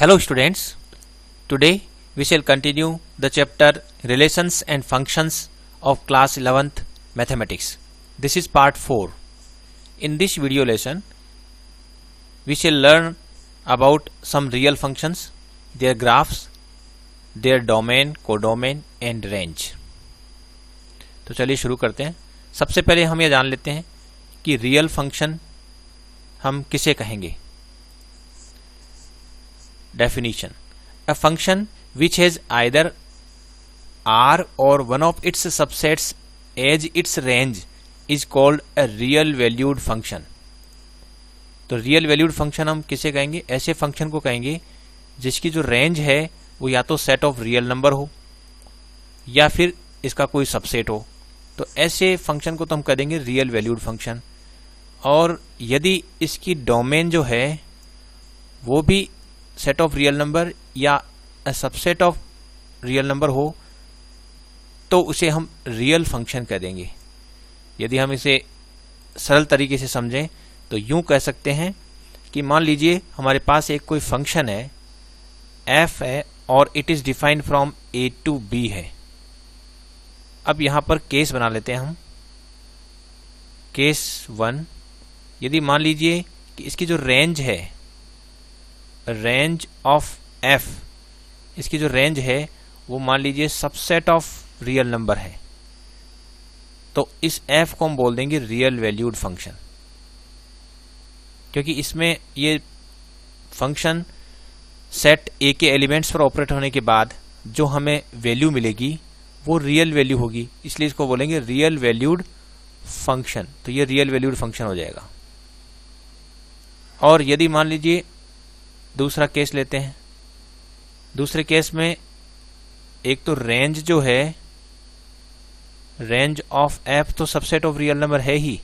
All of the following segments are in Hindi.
Hello students, today we shall continue the chapter Relations and Functions of class 11th Mathematics. This is part 4. In this video lesson, we shall learn about some real functions, their graphs, their domain, codomain and range. तो चलिए शुरू करते हैं। सबसे पहले हम ये जान लेते हैं कि रियल फंक्शन हम किसे कहेंगे। Definition: A function which has either R or one of its subsets as its range is called a real valued function. तो रियल वैल्यूड फंक्शन हम किसे कहेंगे? ऐसे फंक्शन को कहेंगे जिसकी जो रेंज है वो या तो सेट ऑफ रियल नंबर हो या फिर इसका कोई सबसेट हो। तो ऐसे फंक्शन को तो हम कह देंगे रियल वैल्यूड फंक्शन। और यदि इसकी डोमेन जो है वो भी सेट ऑफ रियल नंबर या सबसेट ऑफ रियल नंबर हो तो उसे हम रियल फंक्शन कह देंगे। यदि हम इसे सरल तरीके से समझें तो यूं कह सकते हैं कि मान लीजिए हमारे पास एक कोई फंक्शन है f है और it is defined from a to b है। अब यहां पर केस बना लेते हैं हम। केस 1, यदि मान लीजिए कि इसकी जो रेंज है, रेंज ऑफ f, इसकी जो रेंज है वो मान लीजिए सबसेट ऑफ रियल नंबर है, तो इस f को हम बोल देंगे रियल वैल्यूड फंक्शन। क्योंकि इसमें ये फंक्शन सेट a के एलिमेंट्स पर ऑपरेट होने के बाद जो हमें वैल्यू मिलेगी वो रियल वैल्यू होगी, इसलिए इसको बोलेंगे रियल वैल्यूड फंक्शन। तो ये रियल वैल्यूड फंक्शन हो जाएगा। और यदि मान लीजिए दूसरा केस लेते हैं, दूसरे केस में एक तो रेंज जो है, रेंज ऑफ f तो सबसेट ऑफ रियल नंबर है ही,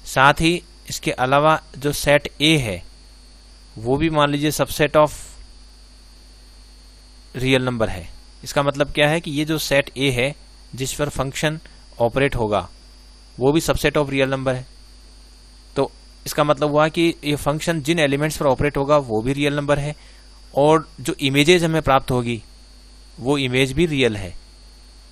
साथ ही इसके अलावा जो सेट a है वो भी मान लीजिए सबसेट ऑफ रियल नंबर है। इसका मतलब क्या है कि ये जो सेट a है जिस पर फंक्शन ऑपरेट होगा वो भी सबसेट ऑफ रियल नंबर है। तो इसका मतलब हुआ कि ये फंक्शन जिन एलिमेंट्स पर ऑपरेट होगा वो भी रियल नंबर है और जो इमेजेस हमें प्राप्त होगी वो इमेज भी रियल है,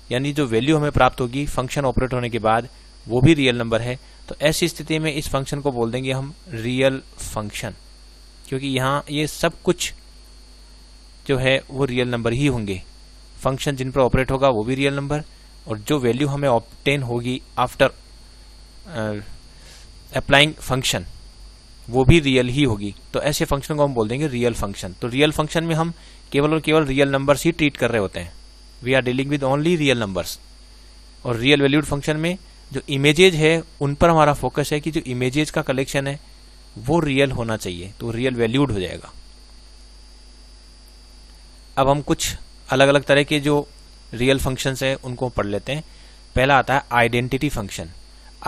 यानी जो वैल्यू हमें प्राप्त होगी फंक्शन ऑपरेट होने के बाद वो भी रियल नंबर है। तो ऐसी स्थिति में इस फंक्शन को बोल देंगे हम रियल फंक्शन, क्योंकि यहाँ ये सब कुछ जो है वो रियल नंबर ही होंगे। फंक्शन जिन पर ऑपरेट होगा वो भी रियल नंबर और जो वैल्यू हमें ऑब्टेन होगी आफ्टर अप्लाइंग फंक्शन वो भी रियल ही होगी। तो ऐसे फंक्शन को हम बोल देंगे रियल फंक्शन। तो रियल फंक्शन में हम केवल और केवल रियल नंबर्स ही ट्रीट कर रहे होते हैं। We are dealing with only real numbers. और रियल वैल्यूड फंक्शन में जो इमेजेज है उन पर हमारा फोकस है कि जो इमेजेज का कलेक्शन है वो रियल होना चाहिए, तो रियल वैल्यूड हो जाएगा। अब हम कुछ अलग अलग तरह के जो रियल फंक्शंस हैं उनको पढ़ लेते हैं। पहला आता है आइडेंटिटी फंक्शन।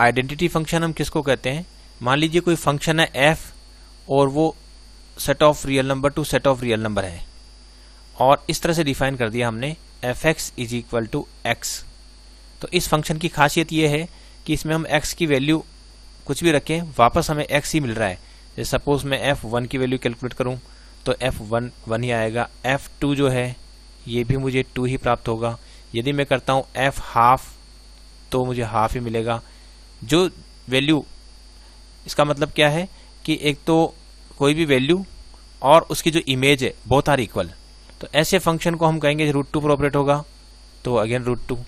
आइडेंटिटी फंक्शन हम किसको कहते हैं? मान लीजिए कोई फंक्शन है f और वो set of real number two set of real number है और इस तरह से डिफाइन कर दिया हमने fx is equal to x। तो इस फंक्शन की खासियत ये है कि इसमें हम x की वैल्यू कुछ भी रखें वापस हमें x ही मिल रहा है। जैसे सपोज मैं f1 की वैल्यू कैलकुलेट करूं तो f1 1 ही आएगा, f2 जो है ये भी मुझे 2 ही प्राप्त होगा। यदि मैं करता हूं f हाफ तो मुझे हाफ ही मिलेगा। जो वैल्यू, इसका मतलब क्या है कि एक तो कोई भी वैल्यू और उसकी जो इमेज है बोथ आर इक्वल। तो ऐसे फंक्शन को हम कहेंगे √2 पर ऑपरेट होगा तो अगेन √2।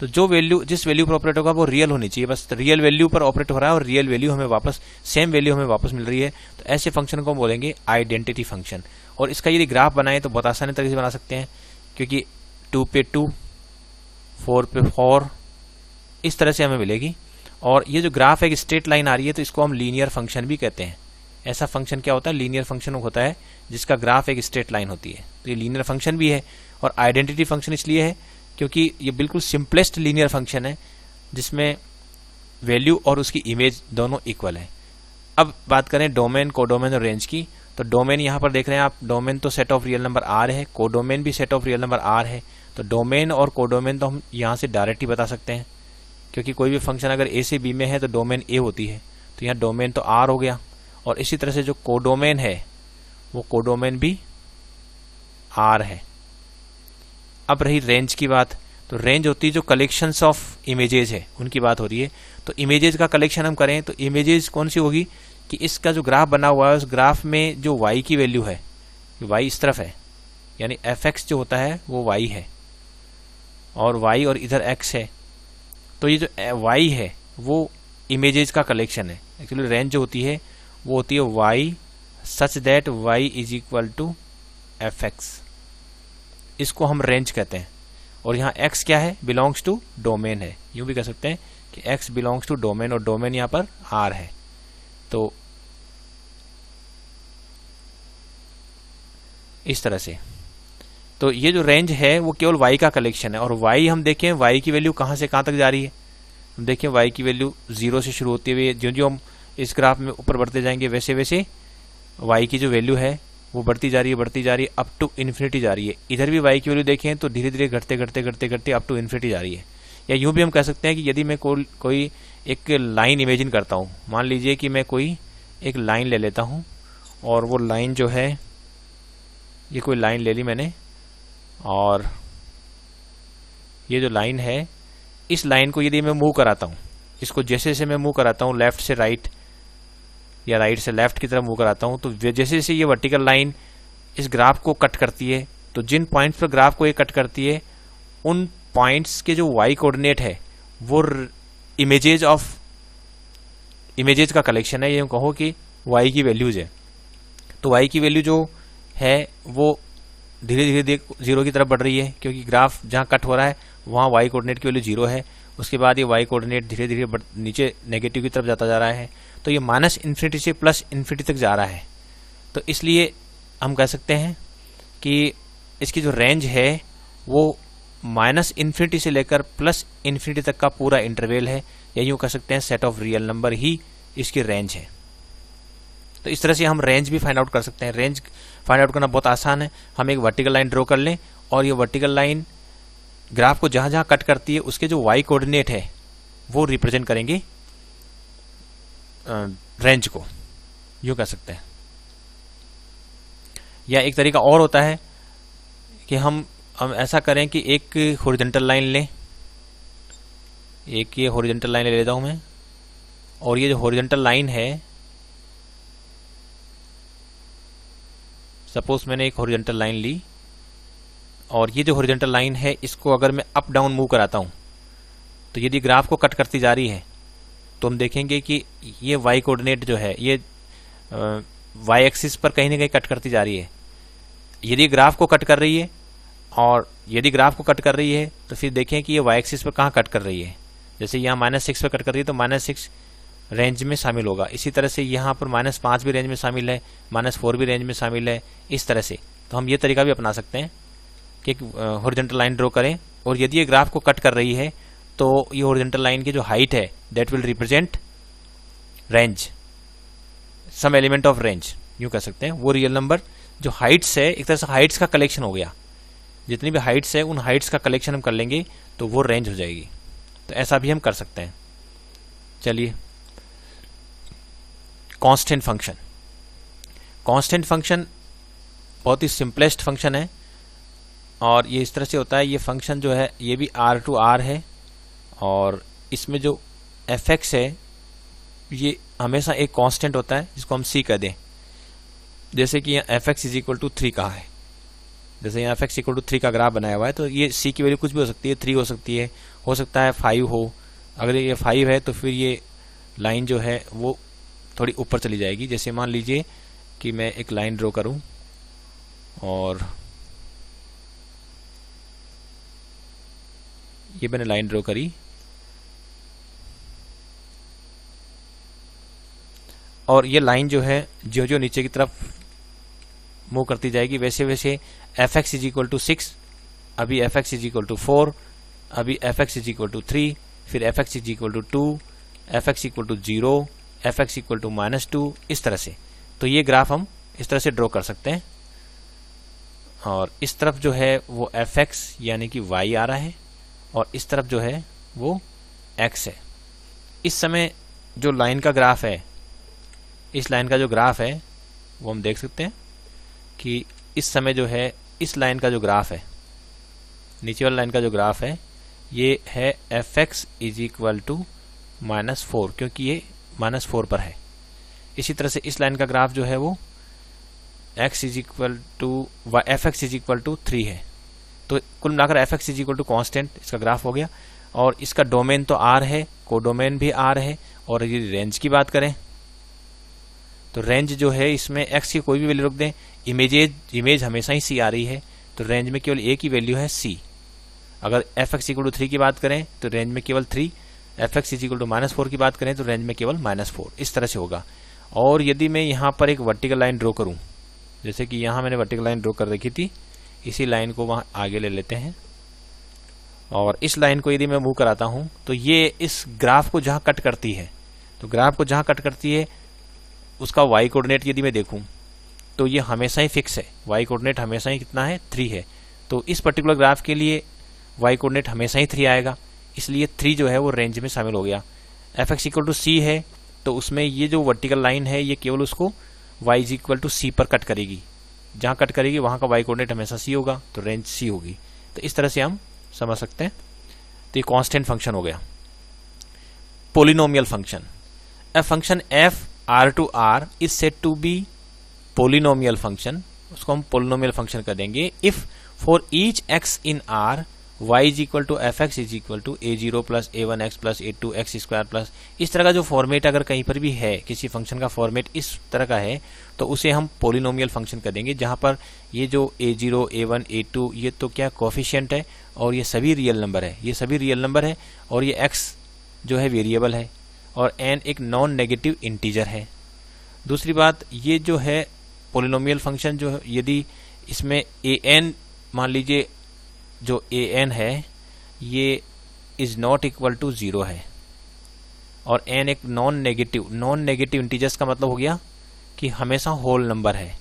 तो जो वैल्यू, जिस वैल्यू पर ऑपरेट होगा वो रियल होनी चाहिए। बस रियल वैल्यू पर ऑपरेट हो रहा है और रियल वैल्यू हमें वापस, सेम वैल्यू हमें वापस मिल रही है। तो ऐसे फंक्शन को हम बोलेंगे आइडेंटिटी फंक्शन। और इसका यदि ग्राफ बनाए तो बहुत आसानी तरीके से बना सकते हैं, क्योंकि 2 पे 2, 4 पे 4 इस तरह से हमें मिलेगी। और ये जो ग्राफ है एक स्ट्रेट लाइन आ रही है तो इसको हम लीनियर फंक्शन भी कहते हैं। ऐसा फंक्शन क्या होता है? लीनियर फंक्शन होता है जिसका ग्राफ एक स्ट्रेट लाइन होती है। तो ये लीनियर फंक्शन भी है। और आइडेंटिटी फंक्शन इसलिए है क्योंकि ये बिल्कुल सिंपलेस्ट लीनियर फंक्शन है जिसमें वैल्यू और उसकी इमेज दोनों इक्वल है। अब बात करें डोमेन, कोडोमेन और रेंज की। तो डोमेन यहाँ पर देख रहे हैं आप, डोमेन तो set of real number R है, कोडोमेन भी set of real number R है। तो डोमेन और कोडोमेन तो हम यहाँ से डायरेक्ट ही बता सकते हैं, क्योंकि कोई भी फंक्शन अगर A से B में है तो डोमेन A होती है। तो यहाँ डोमेन तो R हो गया। और इसी तरह से जो कोडोमेन है वो कोडोमेन भी R है। अब रही रेंज की बात, तो रेंज होती है जो कलेक्शंस ऑफ इमेजेस है उनकी बात हो रही है। तो इमेजेस का कलेक्शन हम करें तो इमेजेस कौन सी होगी कि इसका जो ग्राफ बना हुआ है उस ग्राफ में जो y की वैल्यू है, y इस तरफ है, यानी fx जो होता है वो y है और y और इधर x है। तो ये जो y है वो इमेजेस का कलेक्शन है। एक्चुअली रेंज जो होती है वो होती है y such that y is equal to fx, इसको हम रेंज कहते हैं। और यहाँ x क्या है, बिलोंग्स टू डोमेन है, यूं भी कह सकते हैं कि x बिलोंग्स टू डोमेन, और डोमेन यहाँ पर R है। तो इस तरह से तो ये जो रेंज है वो केवल y का कलेक्शन है। और y हम देखें y की वैल्यू कहाँ से कहाँ तक जा रही है, हम देखें y की वैल्यू 0 से शुरू होती हुई जो जो हम इस ग्राफ में ऊपर बढ़ते जाएंगे वैसे वैसे y की जो वैल्यू है वो बढ़ती जा रही है अप टू इन्फिनिटी जा रही है। इधर भी y की वैल्यू देखें तो धीरे धीरे घटते अप टू इन्फिनिटी जा रही है। या यूं भी हम कह सकते हैं कि यदि मैं कोई एक लाइन इमेजिन करता हूँ, मान लीजिए कि मैं कोई एक लाइन ले लेता हूँ और वो लाइन जो है, ये कोई लाइन ले ली मैंने, और ये जो लाइन है इस लाइन को यदि मैं मूव कराता हूँ, इसको जैसे जैसे मैं मूव कराता हूँ लेफ्ट से राइट या राइट से लेफ्ट की तरफ मूव कराता हूँ, तो जैसे जैसे ये वर्टिकल लाइन इस ग्राफ को कट करती है, तो जिन पॉइंट्स पर ग्राफ को ये कट करती है उन पॉइंट्स के जो y कोऑर्डिनेट है वो इमेजेज का कलेक्शन है। ये कहो कि y की वैल्यूज है। तो y की वैल्यू जो है वो धीरे धीरे 0 की तरफ बढ़ रही है, क्योंकि ग्राफ जहाँ कट हो रहा है वहाँ y कोऑर्डिनेट की वैल्यू 0 है। उसके बाद ये y कोऑर्डिनेट धीरे धीरे नीचे नेगेटिव की तरफ जाता जा रहा है, तो ये माइनस इन्फिनिटी से प्लस इन्फिनिटी तक जा रहा है। तो इसलिए हम कह सकते हैं कि इसकी जो रेंज है वो माइनस इन्फिनिटी से लेकर प्लस इन्फिनिटी तक का पूरा इंटरवल है, या यूँ कह सकते हैं सेट ऑफ रियल नंबर ही इसकी रेंज है। तो इस तरह से हम रेंज भी फाइंड आउट कर सकते हैं। रेंज फाइंड आउट करना बहुत आसान है। हम एक वर्टिकल लाइन ड्रॉ कर लें और ये वर्टिकल लाइन ग्राफ को जहाँ जहाँ कट करती है उसके जो y कोऑर्डिनेट है वो रिप्रेजेंट करेंगे रेंज को, यूँ कह सकते हैं। या एक तरीका और होता है कि हम ऐसा करें कि एक हॉरिजॉन्टल लाइन लें, एक ये हॉरिजॉन्टल लाइन ले लेता हूं मैं, और ये जो हॉरिजॉन्टल लाइन है, सपोज मैंने एक हॉरिजॉन्टल लाइन ली और ये जो हॉरिजॉन्टल लाइन है इसको अगर मैं अप डाउन मूव कराता हूं तो यदि ग्राफ को कट करती जा रही है तो हम देखेंगे कि ये y कोऑर्डिनेट जो है ये y एक्सिस पर कहीं ना कहीं कट करती जा रही है। यदि ग्राफ को कट कर रही है और यदि ग्राफ को कट कर रही है तो फिर देखें कि ये y एक्सिस पर कहाँ कट कर रही है। जैसे यहाँ -6 पर कट कर रही है तो -6 रेंज में शामिल होगा। इसी तरह से यहाँ पर -5 भी रेंज में शामिल है, -4 भी रेंज में शामिल है। इस तरह से तो हम ये तरीका भी अपना सकते हैं कि एक हॉरिजॉन्टल लाइन ड्रॉ करें और यदि ये ग्राफ को कट कर रही है तो ये हॉरिजॉन्टल लाइन की जो हाइट है that will represent range, some element of range, यूँ कह सकते हैं। वो रियल नंबर जो हाइट्स है, एक तरह से हाइट्स का कलेक्शन हो गया। जितनी भी हाइट्स है उन हाइट्स का कलेक्शन हम कर लेंगे तो वो रेंज हो जाएगी। तो ऐसा भी हम कर सकते हैं। चलिए, कांस्टेंट फंक्शन। कांस्टेंट फंक्शन बहुत ही सिंपलेस्ट फंक्शन है और ये इस तरह से होता है। ये फंक्शन जो है ये भी R टू R है और इसमें जो fx है ये हमेशा एक कांस्टेंट होता है जिसको हम c कह दें। जैसे कि यहाँ fx इज इक्वल टू 3 कहा है, जैसे यहाँ fx इक्वल टू 3 का ग्राफ बनाया हुआ है, तो ये c की वैल्यू कुछ भी हो सकती है, 3 हो सकती है, हो सकता है 5 हो। अगर ये 5 है तो फिर ये लाइन जो है वो थोड़ी ऊपर चली जाएगी। जैसे मान लीजिए कि मैं एक लाइन ड्रॉ करूं और ये मैंने लाइन ड्रॉ करी और ये लाइन जो है जो जो नीचे की तरफ मूव करती जाएगी वैसे वैसे fx इज इक्वल टू 6, अभी fx इज इक्वल टू 4, अभी fx इज इक्वल टू 3, फिर fx is equal to 2, fx equal to 0, fx equal to -2, इस तरह से। तो ये ग्राफ हम इस तरह से ड्रॉ कर सकते हैं और इस तरफ जो है वो fx यानी कि y आ रहा है और इस तरफ जो है वो x है। इस समय जो लाइन का ग्राफ है, इस लाइन का जो ग्राफ है वो हम देख सकते हैं कि इस समय जो है इस लाइन का जो ग्राफ है, नीचे वाली लाइन का जो ग्राफ है, ये है fx इज इक्वल टू -4, क्योंकि ये -4 पर है। इसी तरह से इस लाइन का ग्राफ जो है वो x is equal to fx is equal to 3 है। तो कुल मिलाकर fx is equal to constant इसका ग्राफ हो गया। और इसका डोमेन तो R है, कोडोमेन भी R है। और यदि रेंज की बात करें तो रेंज जो है इसमें x की कोई भी वैल्यू रख दें, इमेज हमेशा ही C आ रही है, तो रेंज में केवल एक ही वैल्यू है C। अगर fx इक्वल टू 3 की बात करें तो रेंज में केवल 3, fx इज इक्वल टू -4 की बात करें तो रेंज में केवल -4, इस तरह से होगा। और यदि मैं यहाँ पर एक वर्टिकल लाइन ड्रॉ करूँ, जैसे कि यहाँ मैंने वर्टिकल लाइन ड्रॉ कर रखी थी, इसी लाइन को वहाँ आगे ले लेते हैं और इस लाइन को यदि मैं मूव कराता हूँ तो ये इस ग्राफ को जहाँ कट करती है, तो ग्राफ को जहाँ कट करती है उसका y कोऑर्डिनेट यदि मैं देखूँ तो ये हमेशा ही फिक्स है, y कोऑर्डिनेट हमेशा ही कितना है, 3 है। तो इस पर्टिकुलर ग्राफ के लिए y कोऑर्डिनेट हमेशा ही 3 आएगा, इसलिए 3 जो है वो रेंज में शामिल हो गया। fx इक्वल टू c है तो उसमें ये जो वर्टिकल लाइन है ये केवल उसको y is equal to c पर कट करेगी, जहाँ कट करेगी वहाँ का y कोऑर्डिनेट हमेशा c होगा, तो रेंज c होगी। तो इस तरह से हम समझ सकते हैं। तो ये कांस्टेंट फंक्शन हो गया। Polynomial function, a function f r to r is said to be polynomial function, उसको हम पोलिनोमियल फंक्शन कर देंगे if for each x in r y is equal to fx is equal to a0 plus a1x plus a2x square plus, इस तरह का जो फॉर्मेट अगर कहीं पर भी है, किसी फंक्शन का फॉर्मेट इस तरह का है तो उसे हम पोलिनोमियल फंक्शन कर देंगे, जहां पर ये जो a0 a1 a2 ये तो क्या कोफिशिएंट है और ये सभी रियल नंबर है, ये सभी रियल नंबर है और ये x जो है वेरिएबल है और n एक नॉन नेगेटिव इंटीजर है। दूसरी बात, ये जो है पोलिनोमियल फंक्शन जो है, यदि इसमें an मान लीजिए जो an है ये इज नॉट इक्वल टू 0 है और n एक नॉन नेगेटिव इंटीजर्स का मतलब हो गया कि हमेशा होल नंबर है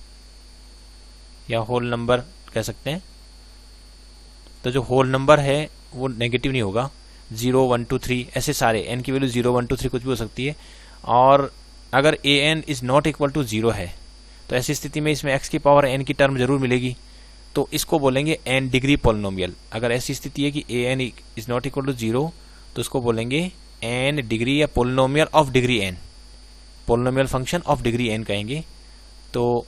या होल नंबर कह सकते हैं। तो जो होल नंबर है वो नेगेटिव नहीं होगा, 0 1 2 3 ऐसे सारे n की वैल्यू 0 1 2 3 कुछ भी हो सकती है। और अगर an is not equal to 0 है तो ऐसी स्थिति में इसमें x की पावर n की टर्म जरूर मिलेगी, तो इसको बोलेंगे n डिग्री पोलिनोमियल। अगर ऐसी स्थिति है कि an is not equal to 0 तो उसको बोलेंगे n डिग्री या polynomial of degree n, polynomial function of degree n कहेंगे। तो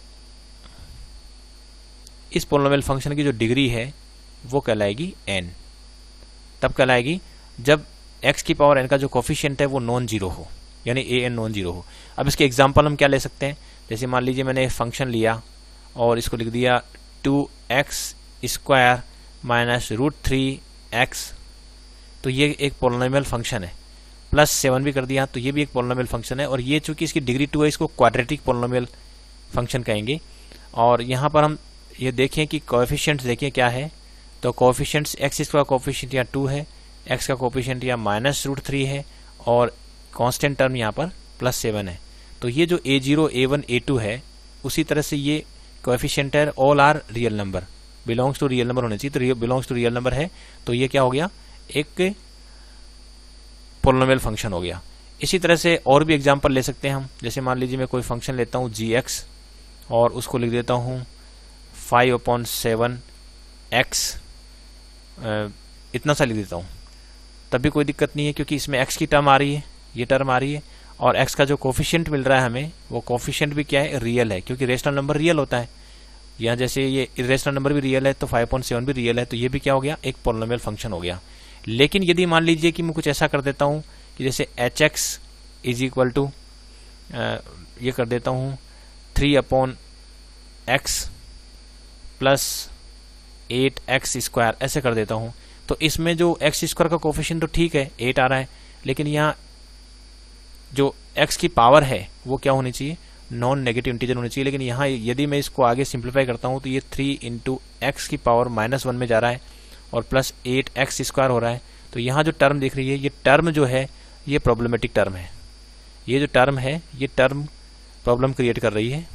इस पोलिनोमियल फंक्शन की जो डिग्री है वो कहलाएगी n, तब कहलाएगी जब x की पावर n का जो कोफिशिएंट है वो नॉन जीरो हो, यानी an नॉन जीरो हो। अब इसके एग्जांपल हम क्या ले सकते हैं, जैसे मान लीजिए मैंने एक फंक्शन लिया और इसको लिख दिया 2x स्क्वायर माइनस √3x, तो ये एक पोलिनोमियल फंक्शन है। +7 भी कर दिया तो ये भी एक पोलिनोमियल फंक्शन है और ये चूंकि इसकी डिग्री 2 है इसको क्वाड्रेटिक पोलिनोमियल फंक्शन कहेंगे। और यहाँ पर हम ये देखें कि कोएफिशिएंट्स देखें क्या है, तो कोएफिशिएंट्स x का कोएफिशिएंट या 2 है, x का कोएफिशिएंट या -√3 है और कांस्टेंट टर्म यहाँ पर +7 है। तो ये जो a0 a1 a2 है उसी तरह से ये कोएफिशिएंट है, all are real number, belongs to real number होने चाहिए, तो बिलोंग्स टू रियल नंबर है, तो ये क्या हो गया, एक पोलिनोमियल फंक्शन हो गया। इसी तरह से और भी एग्जांपल ले सकते हैं हम, जैसे मान लीजिए मैं कोई फंक्शन लेता हूँ gx और उसको लिख देता हूँ 5/7x, इतना सा लिख देता हूँ, तब भी कोई दिक्कत नहीं है क्योंकि इसमें x की टर्म आ रही है, ये टर्म आ रही है और x का जो कोफिशिएंट मिल रहा है हमें वो कोफिशिएंट भी क्या है, रियल है, क्योंकि रेशनल नंबर रियल होता है। यहाँ जैसे ये इरेशनल नंबर भी रियल है तो 5.7 भी रियल है, तो ये भी क्या हो गया, एक पोलिनोमियल फंक्शन हो गया। लेकिन यदि मान लीजिए कि मैं कुछ ऐसा कर देता हूँ कि जैसे hx इज इक्वल टू ये कर देता हूँ 3/x प्लस 8x स्क्वायर, ऐसे कर देता हूँ, तो इसमें जो x स्क्वायर का कोफिशिएंट तो ठीक है 8 आ रहा है, लेकिन यहाँ जो x की पावर है वो क्या होनी चाहिए, नॉन नेगेटिव इंटीजर होनी चाहिए। लेकिन यहाँ यदि मैं इसको आगे सिंप्लीफाई करता हूँ तो ये 3 × x की पावर -1 में जा रहा है और प्लस 8x स्क्वायर हो रहा है। तो यहाँ जो टर्म दिख रही है ये टर्म जो है ये प्रॉब्लमेटिक टर्म है, ये जो टर्म है ये टर्म प्रॉब्लम क्रिएट कर रही है,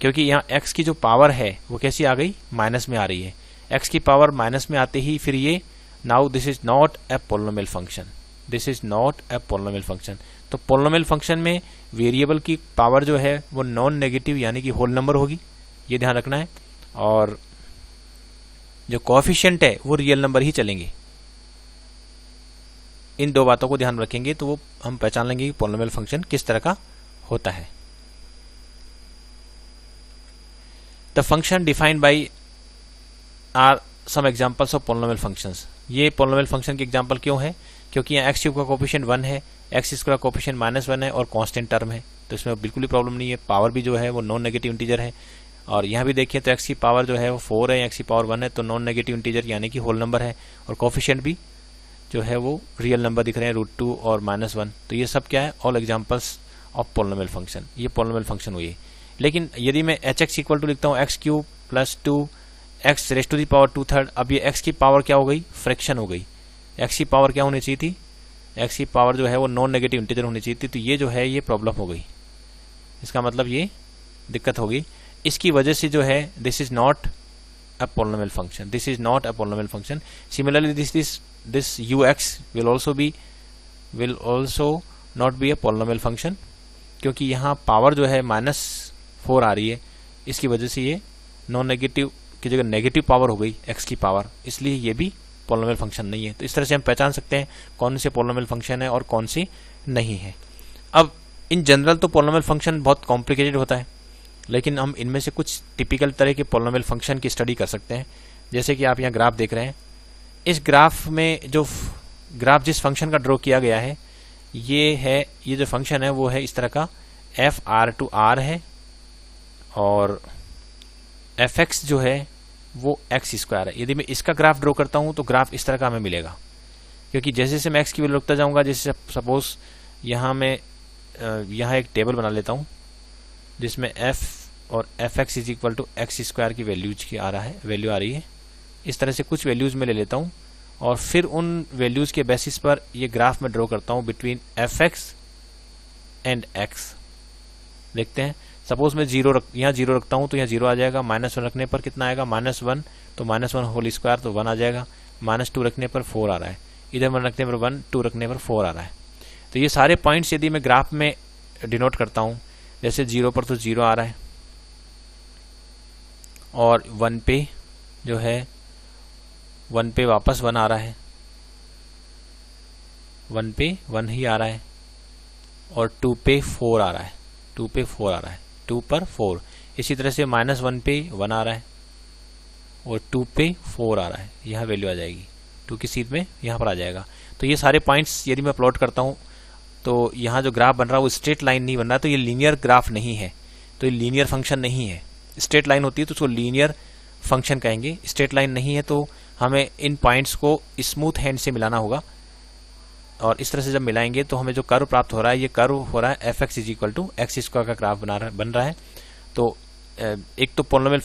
क्योंकि यहाँ x की जो पावर है वो कैसी आ गई, माइनस में आ रही है। x की पावर माइनस में आते ही फिर ये now this is not a polynomial function, this is not a polynomial function. तो पोलिनोमियल फंक्शन में वेरिएबल की पावर जो है वो नॉन नेगेटिव यानी कि होल नंबर होगी, ये ध्यान रखना है। और जो कोएफिशिएंट है वो रियल नंबर ही चलेंगे। इन दो बातों को ध्यान रखेंगे तो वो हम पहचान लेंगे कि पॉलिनोमियल फंक्शन किस तरह का होता है। The function defined by are some examples of polynomial functions. ये पॉलिनोमियल फंक्शन के एग्जांपल क्यों है? क्योंकि यहाँ x क्यूब का कोएफिशिएंट 1 है, x स्क्वायर का कोएफिशिएंट -1 है और कांस्टेंट टर्म है, तो इसमें बिल्कुल भी प्रॉब्लम नहीं है। पावर भी जो है वो नॉन नेगेटिव इंटीजर है। और यहाँ भी देखिए तो x की पावर जो है वो 4 है, x की पावर 1 है, तो नॉन नेगेटिव इंटीजर यानी कि होल नंबर है। और कोएफिशिएंट भी जो है वो रियल नंबर दिख रहे हैं, √2 और -1। तो ये सब क्या है? All examples of polynomial function. ये पॉलिनोमियल फंक्शन हुई। लेकिन यदि मैं hx इक्वल टू लिखता हूँ x cube plus 2x raise to the power 2/3, अब ये x की पावर क्या हो गई? फ्रैक्शन हो गई। x की पावर क्या होनी चाहिए थी? x की पावर जो है वो नॉन नेगेटिव इंटीजर होनी चाहिए थी। तो ये जो है ये प्रॉब्लम हो गई। इसका मतलब ये दिक्कत होगी। इसकी वजह से जो है this is not a polynomial function, this is not a polynomial function. Similarly this ux will also not be a polynomial function, क्योंकि यहाँ पावर जो है -4 आ रही है, इसकी वजह से ये नॉन नेगेटिव की जगह नेगेटिव पावर हो गई x की पावर, इसलिए ये भी पॉलिनोमियल फंक्शन नहीं है। तो इस तरह से हम पहचान सकते हैं कौन से पॉलिनोमियल फंक्शन है और कौन सी नहीं है। अब इन जनरल तो पॉलिनोमियल फंक्शन बहुत कॉम्प्लिकेटेड होता है, लेकिन हम इनमें से कुछ टिपिकल तरह के पॉलिनोमियल फंक्शन की स्टडी कर सकते हैं। जैसे कि आप यहाँ ग्राफ देख रहे हैं, इस ग्राफ में जो ग्राफ जिस फंक्शन का ड्रॉ किया गया है ये जो फंक्शन है वो है इस तरह का f(r)(r) है, और fx जो है वो x² है। यदि मैं इसका ग्राफ ड्रॉ करता हूँ तो ग्राफ इस तरह का हमें मिलेगा, क्योंकि जैसे जैसे मैं x की वैल्यू रखता जाऊँगा, जैसे सपोज यहाँ मैं यहाँ एक टेबल बना लेता हूँ जिसमें f और fx is equal to x² की वैल्यूज की वैल्यू आ रही है। इस तरह से कुछ वैल्यूज में ले लेता हूँ और फिर उन वैल्यूज के बेसिस पर ये ग्राफ में ड्रॉ करता हूँ बिटवीन fx एंड x। देखते हैं, सपोज मैं यहाँ 0 रखता हूँ तो यहाँ 0 आ जाएगा। -1 रखने पर कितना आएगा? -1, तो -1 होल स्क्वायर तो 1 आ जाएगा। -2 रखने पर 4 आ रहा है, इधर 1 रखने पर 1, 2 रखने पर 4 आ रहा है। तो ये सारे पॉइंट्स यदि मैं ग्राफ में डिनोट करता हूँ, जैसे 0 पर तो 0 आ रहा है, और 1 पे जो है 1 पे वापस 1 आ रहा है, 1 पे 1 ही आ रहा है, और 2 पे 4 आ रहा है, 2 पे 4 आ रहा है, 2 पर 4। इसी तरह से -1 पे 1 आ रहा है और 2 पे 4 आ रहा है, यहाँ वैल्यू आ जाएगी 2 की सीध में यहाँ पर आ जाएगा। तो ये सारे पॉइंट्स यदि मैं प्लॉट करता हूँ तो यहाँ जो ग्राफ बन रहा है वो स्ट्रेट लाइन नहीं बन रहा है, तो ये लीनियर ग्राफ नहीं है, तो ये लीनियर फंक्शन नहीं है। स्ट्रेट लाइन होती है तो उसको लीनियर फंक्शन कहेंगे, स्ट्रेट लाइन नहीं है तो हमें इन पॉइंट्स को स्मूथ हैंड से मिलाना होगा, और इस तरह से जब मिलाएंगे तो हमें जो कर्व प्राप्त हो रहा है ये कर्व हो रहा है fx is equal to x² का ग्राफ बन रहा है। तो एक तो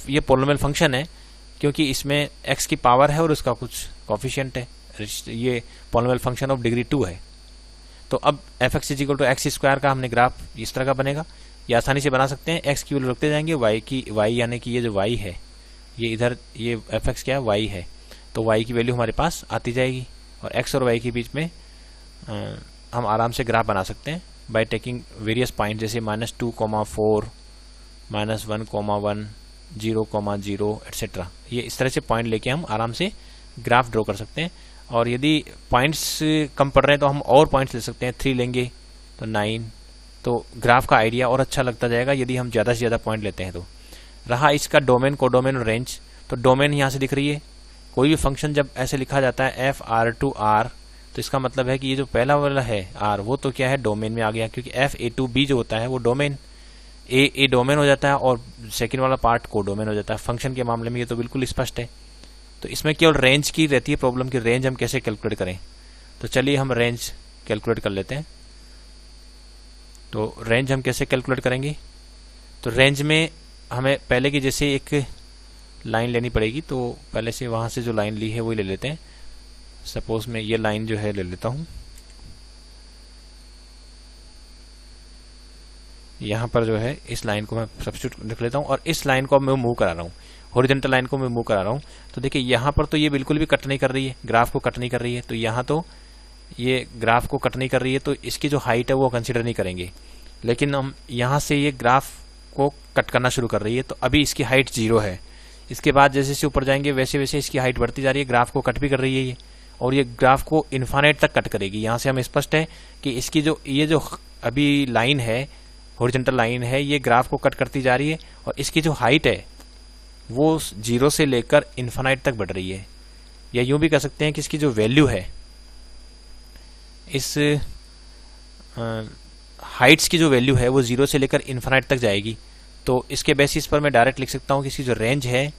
ये पॉलिनोमियल फंक्शन है क्योंकि इसमें x की पावर है और उसका कुछ कोएफिशिएंट है। ये पॉलिनोमियल फंक्शन ऑफ डिग्री 2 है। तो अब fx is equal to x² का हमने ग्राफ इस तरह का बनेगा, ये आसानी से बना सकते हैं। x की वैल्यू रखते जाएंगे, y यानी कि ये जो y है ये इधर, ये fx क्या है? y है, तो y की वैल्यू हमारे पास आती जाएगी, और x और y के बीच में हम आराम से ग्राफ बना सकते हैं बाय टेकिंग वेरियस पॉइंट, जैसे -2, 4, -1, 1, 0, 0 एटसेट्रा। ये इस तरह से पॉइंट लेके हम आराम से ग्राफ ड्रॉ कर सकते हैं। और यदि पॉइंट्स कम पड़ रहे हैं तो हम और पॉइंट्स ले सकते हैं, 3 लेंगे तो 9, तो ग्राफ का आइडिया और अच्छा लगता जाएगा यदि हम ज़्यादा से ज़्यादा पॉइंट लेते हैं। तो रहा इसका डोमेन, कोडोमेन और रेंज। तो डोमेन यहाँ से दिख रही है, कोई भी फंक्शन जब ऐसे लिखा जाता है f(r)(r) तो इसका मतलब है कि ये जो पहला वाला है r वो तो क्या है? डोमेन में आ गया, क्योंकि f(a)(b) जो होता है वो डोमेन ए डोमेन हो जाता है और सेकंड वाला पार्ट को डोमेन हो जाता है। फंक्शन के मामले में ये तो बिल्कुल स्पष्ट है। तो इसमें केवल रेंज की रहती है प्रॉब्लम की रेंज हम कैसे कैलकुलेट करें। तो चलिए हम रेंज कैलकुलेट कर लेते हैं। तो रेंज हम कैसे कैलकुलेट करेंगे? तो रेंज में हमें पहले की जैसे एक लाइन लेनी पड़ेगी, तो पहले से वहाँ से जो लाइन ली है वही ले लेते हैं। सपोज मैं ये लाइन जो है ले लेता हूँ, यहाँ पर जो है इस लाइन को मैं सब्स्टिट्यूट लिख लेता हूँ, और इस लाइन को मैं मूव करा रहा हूँ, हॉरिजॉन्टल लाइन को मैं मूव करा रहा हूँ। तो देखिए यहाँ पर तो ये बिल्कुल भी कट नहीं कर रही है, ग्राफ को कट नहीं कर रही है, तो यहाँ तो ये ग्राफ को कट नहीं कर रही है, तो इसकी जो हाइट है वो कंसिडर नहीं करेंगे। लेकिन हम यहाँ से ये ग्राफ को कट करना शुरू कर रही है। तो अभी इसकी हाइट 0 है, इसके बाद जैसे जैसे ऊपर जाएंगे वैसे वैसे इसकी हाइट बढ़ती जा रही है, ग्राफ को कट भी कर रही है ये, और ये ग्राफ को इन्फाइनाइट तक कट करेगी। यहाँ से हम स्पष्ट है कि इसकी ये जो अभी लाइन है, हॉरिजॉन्टल लाइन है, ये ग्राफ को कट करती जा रही है, और इसकी जो हाइट है वो 0 से लेकर इन्फाइनाइट तक बढ़ रही है। या यूं भी कह सकते हैं कि इसकी जो वैल्यू है, इस हाइट्स की जो वैल्यू है वो 0 से लेकर इन्फाइनाइट तक जाएगी। तो इसके बेसिस पर मैं डायरेक्ट लिख सकता हूँ कि इसकी जो रेंज है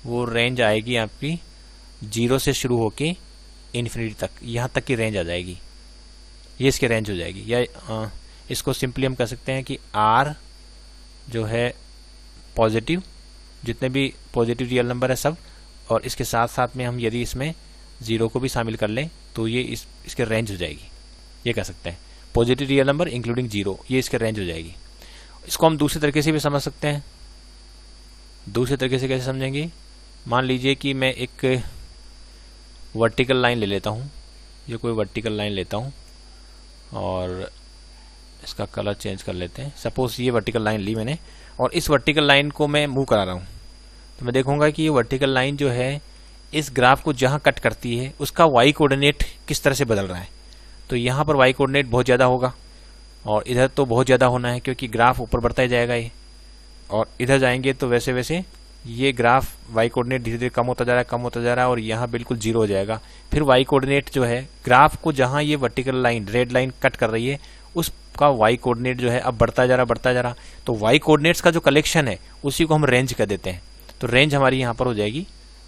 वो रेंज आएगी आपकी 0 से शुरू होके इन्फिनिटी तक, यहाँ तक की रेंज आ जाएगी, ये इसकी रेंज हो जाएगी। या इसको सिंपली हम कह सकते हैं कि R जो है पॉजिटिव, जितने भी पॉजिटिव रियल नंबर है सब, और इसके साथ साथ में हम यदि इसमें 0 को भी शामिल कर लें तो ये इसके रेंज हो जाएगी, ये कह सकते हैं पॉजिटिव रियल नंबर इंक्लूडिंग 0, ये इसके रेंज हो जाएगी। इसको हम दूसरे तरीके से भी समझ सकते हैं। दूसरे तरीके से कैसे समझेंगे? मान लीजिए कि मैं एक वर्टिकल लाइन ले लेता हूँ, ये कोई वर्टिकल लाइन लेता हूँ और इसका कलर चेंज कर लेते हैं। सपोज ये वर्टिकल लाइन ली मैंने, और इस वर्टिकल लाइन को मैं मूव करा रहा हूँ, तो मैं देखूंगा कि ये वर्टिकल लाइन जो है इस ग्राफ को जहाँ कट करती है उसका वाई कोऑर्डिनेट किस तरह से बदल रहा है। तो यहाँ पर वाई कोऑर्डिनेट बहुत ज़्यादा होगा, और इधर तो बहुत ज़्यादा होना है क्योंकि ग्राफ ऊपर बढ़ता ही जाएगा ये, और इधर जाएंगे तो वैसे वैसे ये ग्राफ वाई कोऑर्डिनेट धीरे धीरे कम होता जा रहा है, कम होता जा रहा है, और यहाँ बिल्कुल 0 हो जाएगा। फिर वाई कोऑर्डिनेट जो है ग्राफ को जहाँ ये vertical line red line cut कर रही है उसका वाई कोऑर्डिनेट जो है अब बढ़ता जा रहा, बढ़ता जा रहा। तो वाई कोऑर्डिनेट्स का जो कलेक्शन है उसी को हम रेंज कह देते हैं। तो रेंज हमारी यहाँ पर हो जाएगी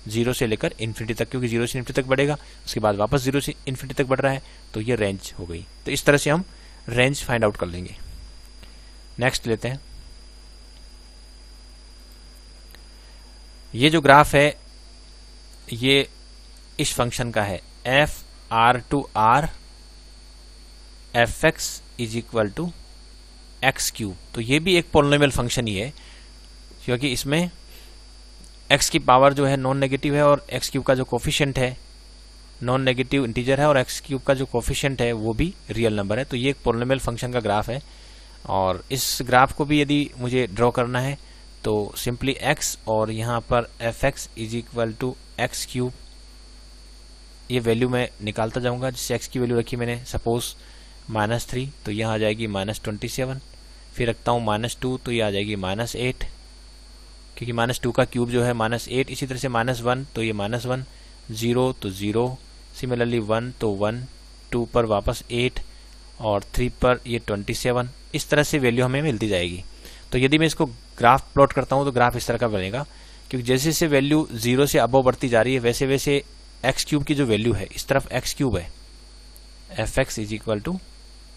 0 से लेकर इन्फिनिटी तक, क्योंकि 0 से इन्फिनिटी तक बढ़ेगा, उसके बाद वापस 0 से इन्फिनिटी तक बढ़ रहा है, तो ये रेंज हो गई। तो इस तरह से हम रेंज फाइंड आउट कर लेंगे। नेक्स्ट लेते हैं, ये जो ग्राफ है ये इस फंक्शन का है f r to r fx is equal to x cube. तो ये भी एक पॉलिनोमियल फंक्शन ही है, क्योंकि इसमें x की पावर जो है नॉन नेगेटिव है, और x क्यूब का जो कोफिशिएंट है नॉन नेगेटिव इंटीजर है, और x क्यूब का जो कोफिशिएंट है वो भी रियल नंबर है। तो ये एक पॉलिनोमियल फंक्शन का ग्राफ है, और इस ग्राफ को भी यदि मुझे ड्रॉ करना है तो सिंपली x और यहाँ पर fx is equal to x cube, ये वैल्यू मैं निकालता जाऊंगा। जिससे x की वैल्यू रखी मैंने सपोज -3, तो यहाँ आ जाएगी -27, फिर रखता हूँ -2, तो ये आ जाएगी -8, क्योंकि -2 का क्यूब जो है -8। इसी तरह से -1 तो ये -1, 0 तो 0, सिमिलरली 1 तो 1, 2 पर वापस 8, और 3 पर ये 27। इस तरह से वैल्यू हमें मिलती जाएगी। तो यदि मैं इसको ग्राफ प्लॉट करता हूँ तो ग्राफ इस तरह का बनेगा, क्योंकि जैसे जैसे वैल्यू 0 से अबव बढ़ती जा रही है वैसे वैसे एक्स क्यूब की जो वैल्यू है, इस तरफ एक्स क्यूब है, f x is equal to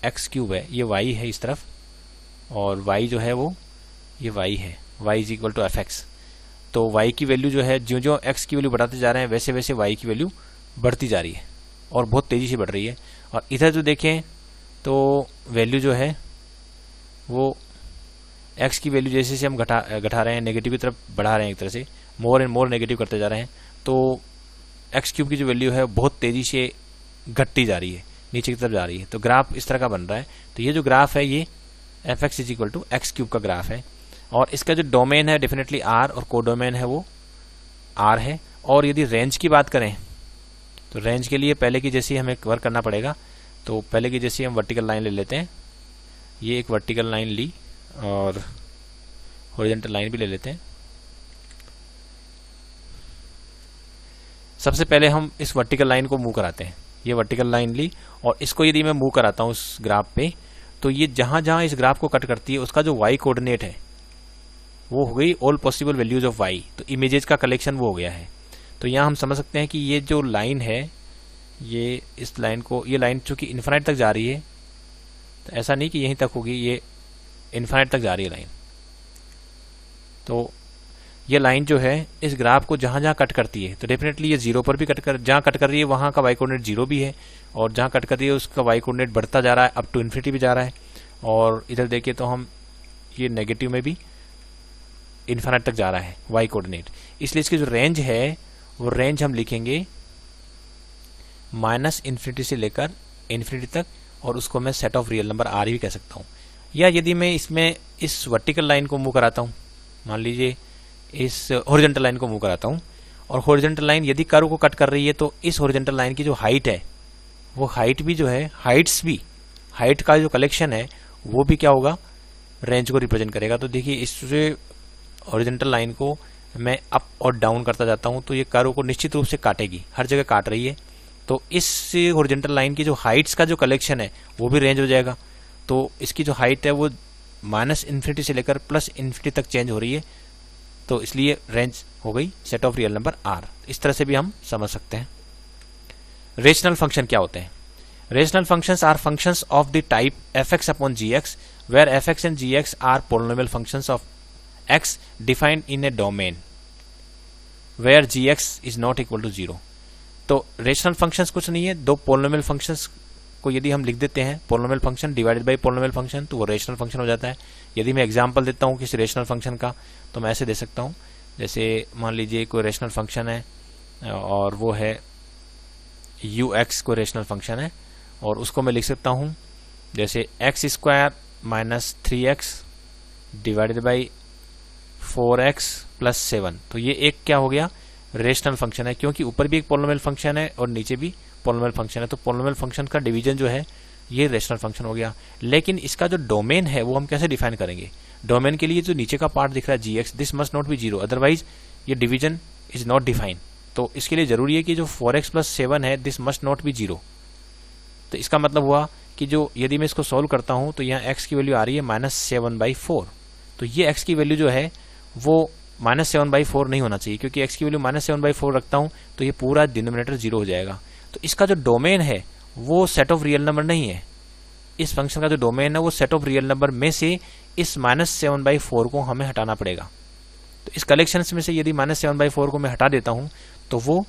x cube है, ये वाई है इस तरफ, और वाई जो है वो ये वाई है, y is equal to f x. तो वाई की वैल्यू जो है जो जो एक्स की वैल्यू बढ़ाते जा रहे हैं वैसे वैसे वाई की वैल्यू बढ़ती जा रही है, और बहुत तेज़ी से बढ़ रही है। और इधर जो देखें तो वैल्यू जो है वो एक्स की वैल्यू जैसे जैसे हम घटा रहे हैं, नेगेटिव की तरफ बढ़ा रहे हैं, एक तरह से मोर एंड मोर नेगेटिव करते जा रहे हैं, तो एक्स क्यूब की जो वैल्यू है बहुत तेज़ी से घटती जा रही है, नीचे की तरफ जा रही है। तो ग्राफ इस तरह का बन रहा है। तो ये जो ग्राफ है ये f x is equal to x cube का ग्राफ है, और इसका जो डोमेन है डेफिनेटली आर, और कोडोमेन है वो आर है। और यदि रेंज की बात करें तो रेंज के लिए पहले की जैसे हमें वर्क करना पड़ेगा। तो पहले की जैसे हम वर्टिकल लाइन ले लेते हैं, ये एक वर्टिकल लाइन ली, और हॉरिजॉन्टल लाइन भी ले लेते हैं। सबसे पहले हम इस वर्टिकल लाइन को मूव कराते हैं, ये वर्टिकल लाइन ली, और इसको यदि मैं मूव कराता हूँ उस ग्राफ पे, तो ये जहाँ जहाँ इस ग्राफ को कट करती है उसका जो वाई कोऑर्डिनेट है वो हो गई all possible values of y. तो इमेजेस का कलेक्शन वो हो गया है। तो यहाँ हम समझ सकते हैं कि ये जो लाइन है, ये इस लाइन को, ये लाइन चूंकि इन्फिनिटी तक जा रही है, तो ऐसा नहीं कि यहीं तक होगी, ये इन्फिनिटी तक जा रही है लाइन। तो ये लाइन जो है इस ग्राफ को जहाँ जहाँ कट करती है, तो डेफिनेटली ये 0 पर भी जहाँ कट कर रही है वहाँ का वाई कोऑर्डिनेट 0 भी है, और जहाँ कट कर रही है उसका वाई कोऑर्डिनेट बढ़ता जा रहा है, अप टू इन्फिनिटी भी जा रहा है। और इधर देखिए तो हम ये नेगेटिव में भी इन्फिनिटी तक जा रहा है वाई कोऑर्डिनेट। इसलिए इसकी जो रेंज है वो रेंज हम लिखेंगे -∞ से लेकर इन्फिनिटी तक, और उसको मैं set of real number R भी कह सकता हूँ। या यदि मैं इसमें इस वर्टिकल लाइन को मूव कराता हूँ, मान लीजिए इस हॉरिजॉन्टल लाइन को मूव कराता हूँ, और हॉरिजॉन्टल लाइन यदि कर्व को कट कर रही है तो इस हॉरिजॉन्टल लाइन की जो हाइट है वो हाइट भी जो है, हाइट का जो कलेक्शन है वो भी क्या होगा, रेंज को रिप्रेजेंट करेगा। तो देखिए इस हॉरिजॉन्टल लाइन को मैं अप और डाउन करता जाता हूँ तो ये कर्व को निश्चित रूप से काटेगी, हर जगह काट रही है। तो इस हॉरिजॉन्टल लाइन की जो हाइट्स का जो कलेक्शन है वो भी रेंज हो जाएगा। तो इसकी जो हाइट है वो -∞ से लेकर +∞ तक चेंज हो रही है, तो इसलिए रेंज हो गई set of real number R। इस तरह से भी हम समझ सकते हैं। रेशनल फंक्शन क्या होते हैं? Rational functions are functions of the type fx upon gx where fx and gx are polynomial functions of x defined in a domain where gx is not equal to 0। तो रेशनल फंक्शंस कुछ नहीं है, दो पोलिनोमियल फंक्शंस को यदि हम लिख देते हैं polynomial function divided by polynomial function तो वो रेशनल फंक्शन हो जाता है। यदि मैं एग्जांपल देता हूँ किसी रेशनल फंक्शन का तो मैं ऐसे दे सकता हूँ, जैसे मान लीजिए कोई रेशनल फंक्शन है और वो है ux, कोई रेशनल फंक्शन है और उसको मैं लिख सकता हूँ जैसे x² - 3x divided by 4x + 7। तो ये एक क्या हो गया, रेशनल फंक्शन है, क्योंकि ऊपर भी एक पोलिनोमियल फंक्शन है और नीचे भी पोलिनोमियल फंक्शन है। तो पोलिनोमियल फंक्शन का डिवीजन जो है ये रेशनल फंक्शन हो गया। लेकिन इसका जो डोमेन है वो हम कैसे डिफाइन करेंगे? डोमेन के लिए जो नीचे का पार्ट दिख रहा है gx, this must not be 0, otherwise ये डिवीजन इज नॉट डिफाइन। तो इसके लिए जरूरी है कि जो 4x + 7 है दिस मस्ट नॉट बी 0। तो इसका मतलब हुआ कि जो यदि मैं इसको सॉल्व करता हूं तो यहाँ x की वैल्यू आ रही है -7/4। तो ये x की वैल्यू जो है वो -7/4 नहीं होना चाहिए, क्योंकि x की वैल्यू -7/4 रखता हूं तो ये पूरा डिनोमिनेटर 0 हो जाएगा। तो इसका जो डोमेन है वो सेट ऑफ रियल नंबर नहीं है। इस फंक्शन का जो डोमेन है वो सेट ऑफ रियल नंबर में से इस -7/4 को हमें हटाना पड़ेगा। तो इस कलेक्शन में से यदि -7/4 को मैं हटा देता हूं तो वो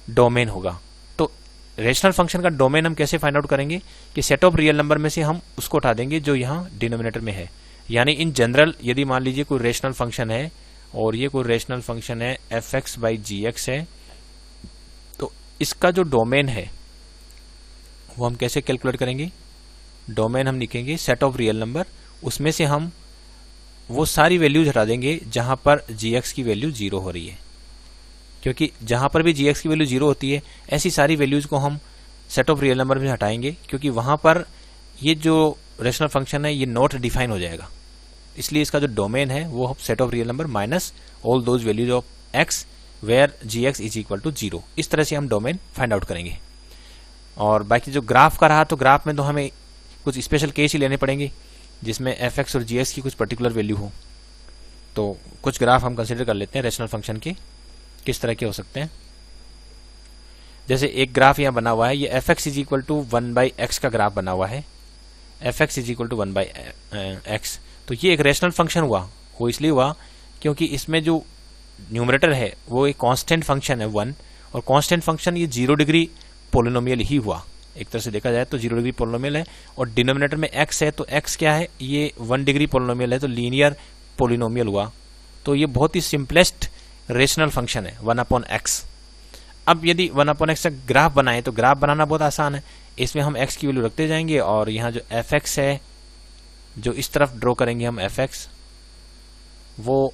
डोमेन होगा। तो रेशनल फंक्शन का डोमेन हम कैसे फाइंड आउट करेंगे कि सेट ऑफ रियल नंबर में से हम उसको हटा देंगे जो यहाँ डिनोमिनेटर में है। यानी इन जनरल यदि मान लीजिए कोई रेशनल फंक्शन है और ये कोई रेशनल फंक्शन है fx/gx है, तो इसका जो डोमेन है वो हम कैसे कैलकुलेट करेंगे? डोमेन हम लिखेंगे सेट ऑफ रियल नंबर, उसमें से हम वो सारी वैल्यूज हटा देंगे जहां पर gx की वैल्यू 0 हो रही है, क्योंकि जहां पर भी gx की वैल्यू 0 होती है ऐसी सारी वैल्यूज को हम सेट ऑफ रियल नंबर में हटाएंगे, क्योंकि वहां पर ये जो रेशनल फंक्शन है ये नॉट डिफाइन हो जाएगा। इसलिए इसका जो डोमेन है वो हम set of real number minus all those values of x where gx is equal to 0। इस तरह से हम डोमेन फाइंड आउट करेंगे। और बाकी जो ग्राफ का रहा तो ग्राफ में तो हमें कुछ स्पेशल केस ही लेने पड़ेंगे जिसमें fx और gx की कुछ पर्टिकुलर वैल्यू हो। तो कुछ ग्राफ हम कंसिडर कर लेते हैं रेशनल फंक्शन के, किस तरह के हो सकते हैं। जैसे एक ग्राफ यहाँ बना हुआ है, ये fx is equal to 1/x का ग्राफ बना हुआ है, fx is equal to 1/x। तो ये एक रेशनल फंक्शन हुआ, वो इसलिए हुआ क्योंकि इसमें जो न्यूमरेटर है वो एक कांस्टेंट फंक्शन है 1, और कांस्टेंट फंक्शन ये 0 डिग्री पोलिनोमियल ही हुआ। एक तरह से देखा जाए तो 0 डिग्री पोलिनोमियल है, और डिनोमिनेटर में x है तो x क्या है, ये 1 डिग्री पोलिनोमियल है, तो लीनियर पोलिनोमियल हुआ। तो ये बहुत ही सिंपलेस्ट रेशनल फंक्शन है 1/x। अब यदि 1/x का ग्राफ बनाए तो ग्राफ बनाना बहुत आसान है। इसमें हम x की वैल्यू रखते जाएंगे और यहाँ जो fx है जो इस तरफ ड्रॉ करेंगे हम fx, वो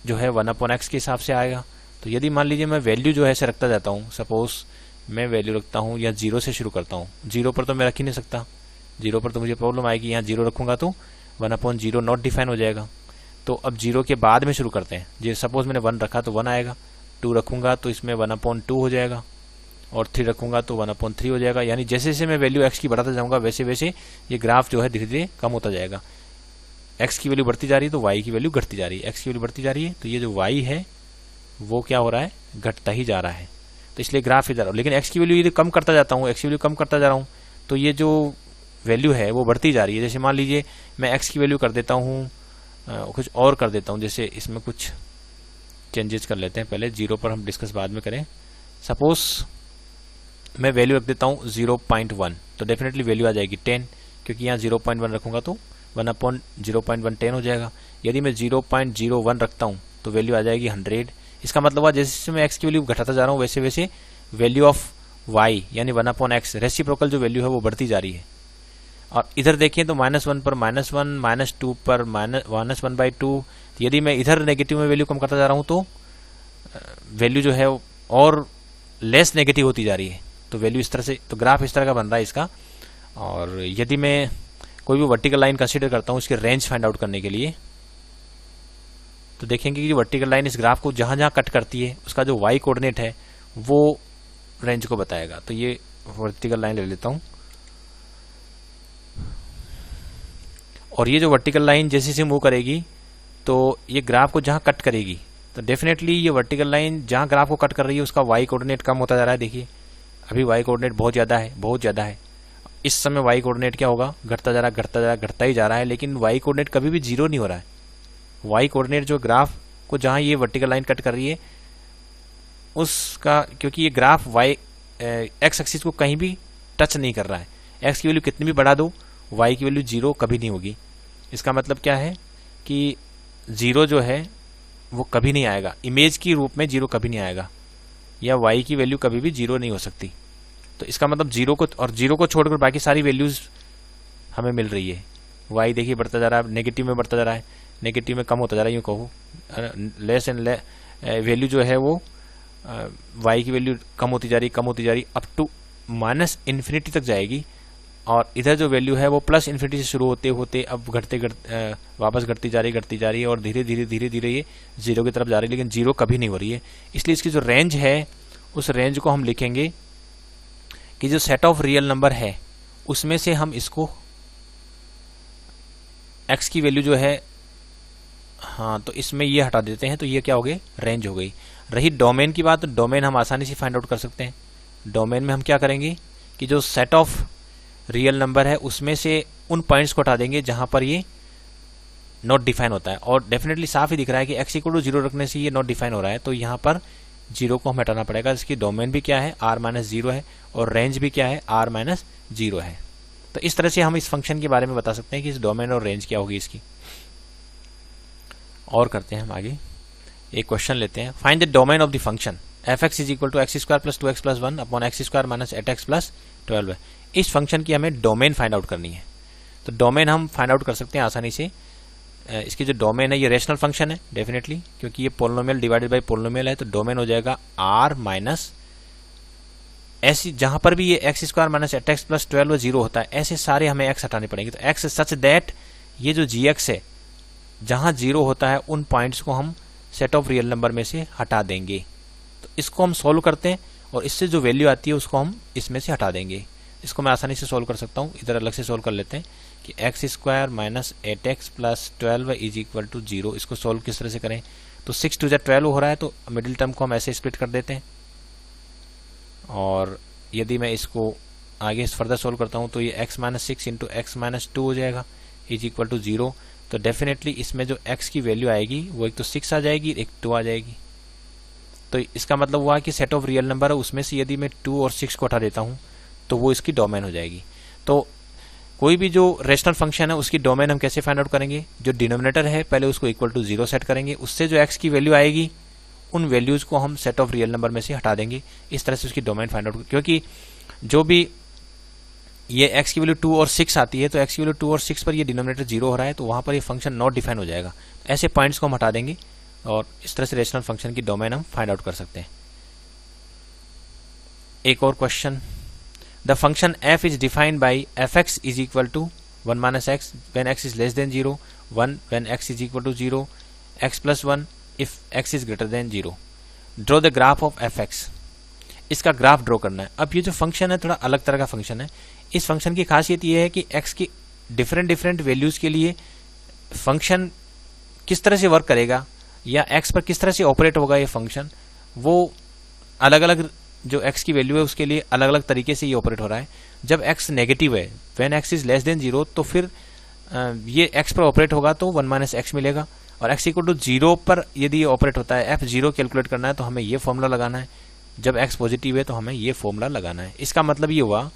जो है 1/x के हिसाब से आएगा। तो यदि मान लीजिए मैं वैल्यू जो है ऐसे रखता जाता हूँ, सपोज मैं वैल्यू रखता हूँ या 0 से शुरू करता हूँ, 0 पर तो मैं रख ही नहीं सकता, 0 पर तो मुझे प्रॉब्लम आएगी। यहाँ 0 रखूंगा तो 1/0 नॉट डिफाइन हो जाएगा। तो अब 0 के बाद में शुरू करते हैं। जो सपोज मैंने 1 रखा तो 1 आएगा, 2 रखूंगा तो इसमें 1/2 हो जाएगा, और 3 रखूंगा तो 1/3 हो जाएगा। यानी जैसे जैसे मैं वैल्यू x की बढ़ाता जाऊंगा वैसे वैसे ये ग्राफ जो है धीरे धीरे कम होता जाएगा। x की वैल्यू बढ़ती जा रही है तो y की वैल्यू घटती जा रही है, x की वैल्यू बढ़ती जा रही है तो ये जो y है वो क्या हो रहा है, घटता ही जा रहा है। तो इसलिए ग्राफ इधर, लेकिन x की वैल्यू यदि कम करता जाता हूँ, x की वैल्यू कम करता जा रहा हूँ तो ये जो वैल्यू है वो बढ़ती जा रही है। जैसे मान लीजिए मैं x की वैल्यू कर देता हूँ कुछ और कर देता हूँ, जैसे इसमें कुछ चेंजेस कर लेते हैं। पहले 0 पर हम डिस्कस बाद में करें। सपोज मैं वैल्यू रख देता हूँ 0.1, तो डेफिनेटली वैल्यू आ जाएगी 10, क्योंकि यहाँ 0.1 रखूंगा तो 1/0.1 10 हो जाएगा। यदि मैं 0.01 रखता हूँ तो वैल्यू आ जाएगी 100। इसका मतलब हुआ जैसे मैं x की वैल्यू घटाता जा रहा हूँ वैसे वैसे वैल्यू ऑफ y यानी 1/x रेसिप्रोकल जो वैल्यू है वो बढ़ती जा रही है। और इधर देखें तो -1 पर -1, -2 पर -1/2। यदि मैं इधर नेगेटिव में वैल्यू कम करता जा रहा हूँ तो वैल्यू जो है और लेस नेगेटिव होती जा रही है। तो वैल्यू इस तरह से, तो ग्राफ इस तरह का बन रहा है इसका। और यदि मैं कोई भी वर्टिकल लाइन कंसीडर करता हूँ इसके रेंज फाइंड आउट करने के लिए, तो देखेंगे कि वर्टिकल लाइन इस ग्राफ को जहां जहां कट करती है उसका जो वाई कोऑर्डिनेट है वो रेंज को बताएगा। तो ये वर्टिकल लाइन ले लेता हूं, और ये जो वर्टिकल लाइन जैसे से मूव करेगी तो ये ग्राफ को जहां कट करेगी तो डेफिनेटली ये वर्टिकल लाइन जहां ग्राफ को कट कर रही है उसका वाई कोऑर्डिनेट कम होता जा रहा है। देखिए अभी वाई कोऑर्डिनेट बहुत ज़्यादा है। इस समय वाई कोऑर्डिनेट क्या होगा, घटता जा रहा, घटता ही जा रहा है, लेकिन वाई कोऑर्डिनेट कभी भी जीरो नहीं हो रहा है। वाई कोऑर्डिनेट जो ग्राफ को जहां ये वर्टिकल लाइन कट कर रही है उसका, क्योंकि ये ग्राफ वाई एक्स एक्सिस को कहीं भी टच नहीं कर रहा है। एक्स की वैल्यू कितनी भी बढ़ा दो वाई की वैल्यू जीरो कभी नहीं होगी। इसका मतलब क्या है कि जीरो जो है वो कभी नहीं आएगा, इमेज की रूप में जीरो कभी नहीं आएगा, या वाई की वैल्यू कभी भी जीरो नहीं हो सकती। तो इसका मतलब जीरो को छोड़कर बाकी सारी वैल्यूज हमें मिल रही है। वाई देखिए बढ़ता जा रहा है, नेगेटिव में बढ़ता जा रहा है, नेगेटिव में कम होता जा रहा है, यूँ कहूँ लेस एंड वैल्यू जो है वो वाई की वैल्यू कम होती जा रही अप टू -इन्फिनिटी तक जाएगी। और इधर जो वैल्यू है वो +इन्फिनिटी से शुरू होते होते अब वापस घटती जा रही है और धीरे धीरे ये जीरो की तरफ जा रही है, लेकिन जीरो कभी नहीं हो रही है। इसलिए इसकी जो रेंज है उस रेंज को हम लिखेंगे कि जो सेट ऑफ रियल नंबर है उसमें से हम इसको x की वैल्यू जो है, हाँ तो इसमें ये हटा देते हैं, तो ये क्या हो गई, रेंज हो गई। रही डोमेन की बात, तो डोमेन हम आसानी से फाइंड आउट कर सकते हैं। डोमेन में हम क्या करेंगे कि जो सेट ऑफ रियल नंबर है उसमें से उन पॉइंट्स को हटा देंगे जहां पर ये नॉट डिफाइन होता है। और डेफिनेटली साफ ही दिख रहा है कि x = 0 रखने से ये नॉट डिफाइन हो रहा है, तो यहाँ पर जीरो को हम हटाना पड़ेगा। इसकी डोमेन भी क्या है, r-0 है, और रेंज भी क्या है, r-0 है। तो इस तरह से हम इस फंक्शन के बारे में बता सकते हैं कि इस डोमेन और रेंज क्या होगी इसकी। और करते हैं हम आगे, एक क्वेश्चन लेते हैं। Find the domain of the function f(x) = x² + 2x + 1 upon x² - 8x + 12 है। इस फंक्शन की हमें डोमेन फाइंड आउट करनी है। तो डोमेन हम फाइंड आउट कर सकते हैं आसानी से। इसकी जो डोमेन है ये रेशनल फंक्शन है डेफिनेटली, क्योंकि ये पोलिनोमियल डिवाइडेड बाय पोलिनोमियल है, तो डोमेन हो जाएगा r ऐसी जहां पर भी ये x² - 8x + 12 0 होता है, ऐसे सारे हमें x हटाने पड़ेंगे। तो x सच दैट ये जो gx है जहां 0 होता है उन पॉइंट्स को हम सेट ऑफ रियल नंबर में से हटा देंगे। तो इसको हम सोल्व करते हैं और इससे जो वैल्यू आती है उसको हम इसमें से हटा देंगे। इसको मैं आसानी से सोल्व कर सकता हूँ, इधर अलग से सोल्व कर लेते हैं कि x² - 8x + 12 = 0। इसको सोल्व किस तरह से करें, तो 6 2 12 हो रहा है, तो मिडिल टर्म को हम ऐसे स्प्लिट कर देते हैं। और यदि मैं इसको आगे फर्दर सोल्व करता हूँ तो ये x - 6 × x - 2 हो जाएगा = 0। तो डेफिनेटली इसमें जो x की वैल्यू आएगी वो एक तो 6 आ जाएगी, एक 2 आ जाएगी। तो इसका मतलब हुआ कि सेट ऑफ रियल नंबर है उसमें से यदि मैं 2 और 6 को हटा देता हूँ तो वो इसकी डोमेन हो जाएगी। तो कोई भी जो रेशनल फंक्शन है उसकी डोमेन हम कैसे फाइंड आउट करेंगे, जो डिनोमिनेटर है पहले उसको = 0 सेट करेंगे, उससे जो x की वैल्यू आएगी उन वैल्यूज को हम सेट ऑफ रियल नंबर में से हटा देंगे। इस तरह से उसकी डोमेन फाइंड आउट, क्योंकि जो भी ये x की वैल्यू 2 और 6 आती है तो x की वैल्यू 2 और 6 पर ये डिनोमिनेटर 0 हो रहा है, तो वहां पर ये फंक्शन नॉट डिफाइन हो जाएगा। ऐसे पॉइंट्स को हम हटा देंगे और इस तरह से रेशनल फंक्शन की डोमेन हम फाइंड आउट कर सकते हैं। एक और question, the function f is defined by f(x) = 1 - x when x is less than 0, 1 when x is equal to 0, x + 1 if x is greater than 0. Draw the graph of f(x). इसका ग्राफ ड्रॉ करना है। अब ये जो फंक्शन है थोड़ा अलग तरह का फंक्शन है। इस फंक्शन की खासियत ये है कि x की डिफरेंट वैल्यूज के लिए फंक्शन किस तरह से वर्क करेगा या x पर किस तरह से ऑपरेट होगा ये फंक्शन, वो अलग अलग जो x की वैल्यू है उसके लिए अलग अलग तरीके से ये ऑपरेट हो रहा है। जब x नेगेटिव है, when x is less than 0, तो फिर ये x पर ऑपरेट होगा तो 1 - x मिलेगा। और x = 0 पर यदि ये ऑपरेट होता है, f0 कैलकुलेट करना है तो हमें ये फॉर्मूला लगाना है। जब x पॉजिटिव है तो हमें ये फॉर्मूला लगाना है। इसका मतलब ये हुआ,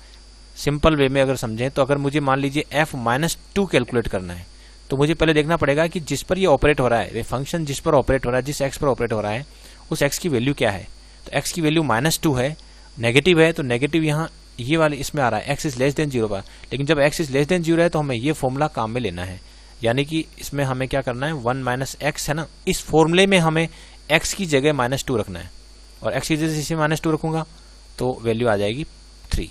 सिंपल वे में अगर समझें तो अगर मुझे मान लीजिए f-2 कैलकुलेट करना है तो मुझे पहले देखना पड़ेगा कि जिस पर ये ऑपरेट हो रहा है, ये फंक्शन जिस पर ऑपरेट हो रहा है, जिस x पर ऑपरेट हो रहा है उस x की वैल्यू क्या है। तो x की वैल्यू -2 है, नेगेटिव है, तो नेगेटिव यहाँ ये वाले इसमें आ रहा है x इज लेस देन 0 पर, लेकिन जब x इज लेस देन 0 है तो हमें ये फॉर्मूला काम में लेना है। यानी कि इसमें हमें क्या करना है, 1 माइनस एक्स है ना, इस फॉर्मूले में हमें x की जगह -2 रखना है, और x की जगह इसे -2 रखूंगा तो वैल्यू आ जाएगी 3।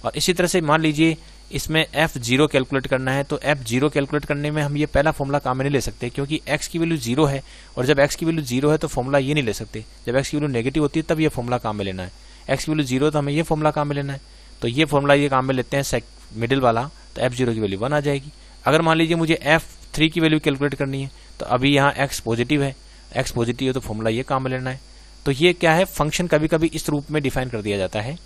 और इसी तरह से मान लीजिए इसमें f0 कैलकुलेट करना है, तो f0 कैलकुलेट करने में हम ये पहला फॉर्मूला काम में नहीं ले सकते, क्योंकि x की वैल्यू 0 है, और जब x की वैल्यू 0 है तो फॉर्मूला ये नहीं ले सकते। जब x की वैल्यू नेगेटिव होती है तब ये फॉर्मूला काम में लेना है। x की वैल्यू 0 तो हमें ये फॉर्मूला काम में लेना है, तो ये फॉर्मूला ये काम में लेते हैं मिडिल वाला, तो f0 की वैल्यू 1 आ जाएगी। अगर मान लीजिए मुझे f3 की वैल्यू कैलकुलेट करनी है, तो अभी यहाँ x पॉजिटिव है, x पॉजिटिव है तो फॉर्मूला ये काम में लेना है। तो ये क्या है, फंक्शन कभी कभी इस रूप में डिफाइन कर दिया जाता है,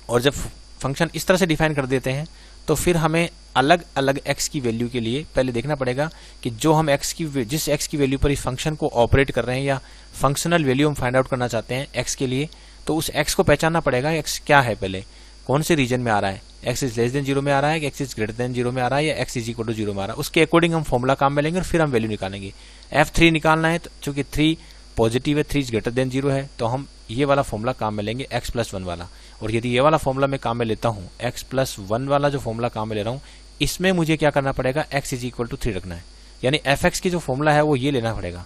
और जब फंक्शन इस तरह से डिफाइन कर देते हैं तो फिर हमें अलग अलग x की वैल्यू के लिए पहले देखना पड़ेगा कि जो हम जिस x की वैल्यू पर इस फंक्शन को ऑपरेट कर रहे हैं, या फंक्शनल वैल्यू हम फाइंड आउट करना चाहते हैं x के लिए, तो उस x को पहचानना पड़ेगा x क्या है, पहले कौन से रीजन में आ रहा है, x इज लेस देन 0 में आ रहा है, x इज ग्रेटर देन 0 में आ रहा है, या x इज इक्वल टू 0 में आ रहा है। उसके अकॉर्डिंग हम फॉर्मूला काम में लेंगे और फिर हम वैल्यू निकालेंगे। f3 निकालना है, तो चूंकि 3 पॉजिटिव है, 3 इज ग्रेटर देन 0 है, तो हम ये वाला फॉर्मूला काम में लेंगे x+1 वाला। और यदि ये वाला फॉर्मूला मैं काम में लेता हूँ, x+1 वाला जो फॉर्मूला काम में ले रहा हूँ, इसमें मुझे क्या करना पड़ेगा, x इज इक्वल टू 3 रखना है, यानी fx की जो फॉर्मूला है वो ये लेना पड़ेगा,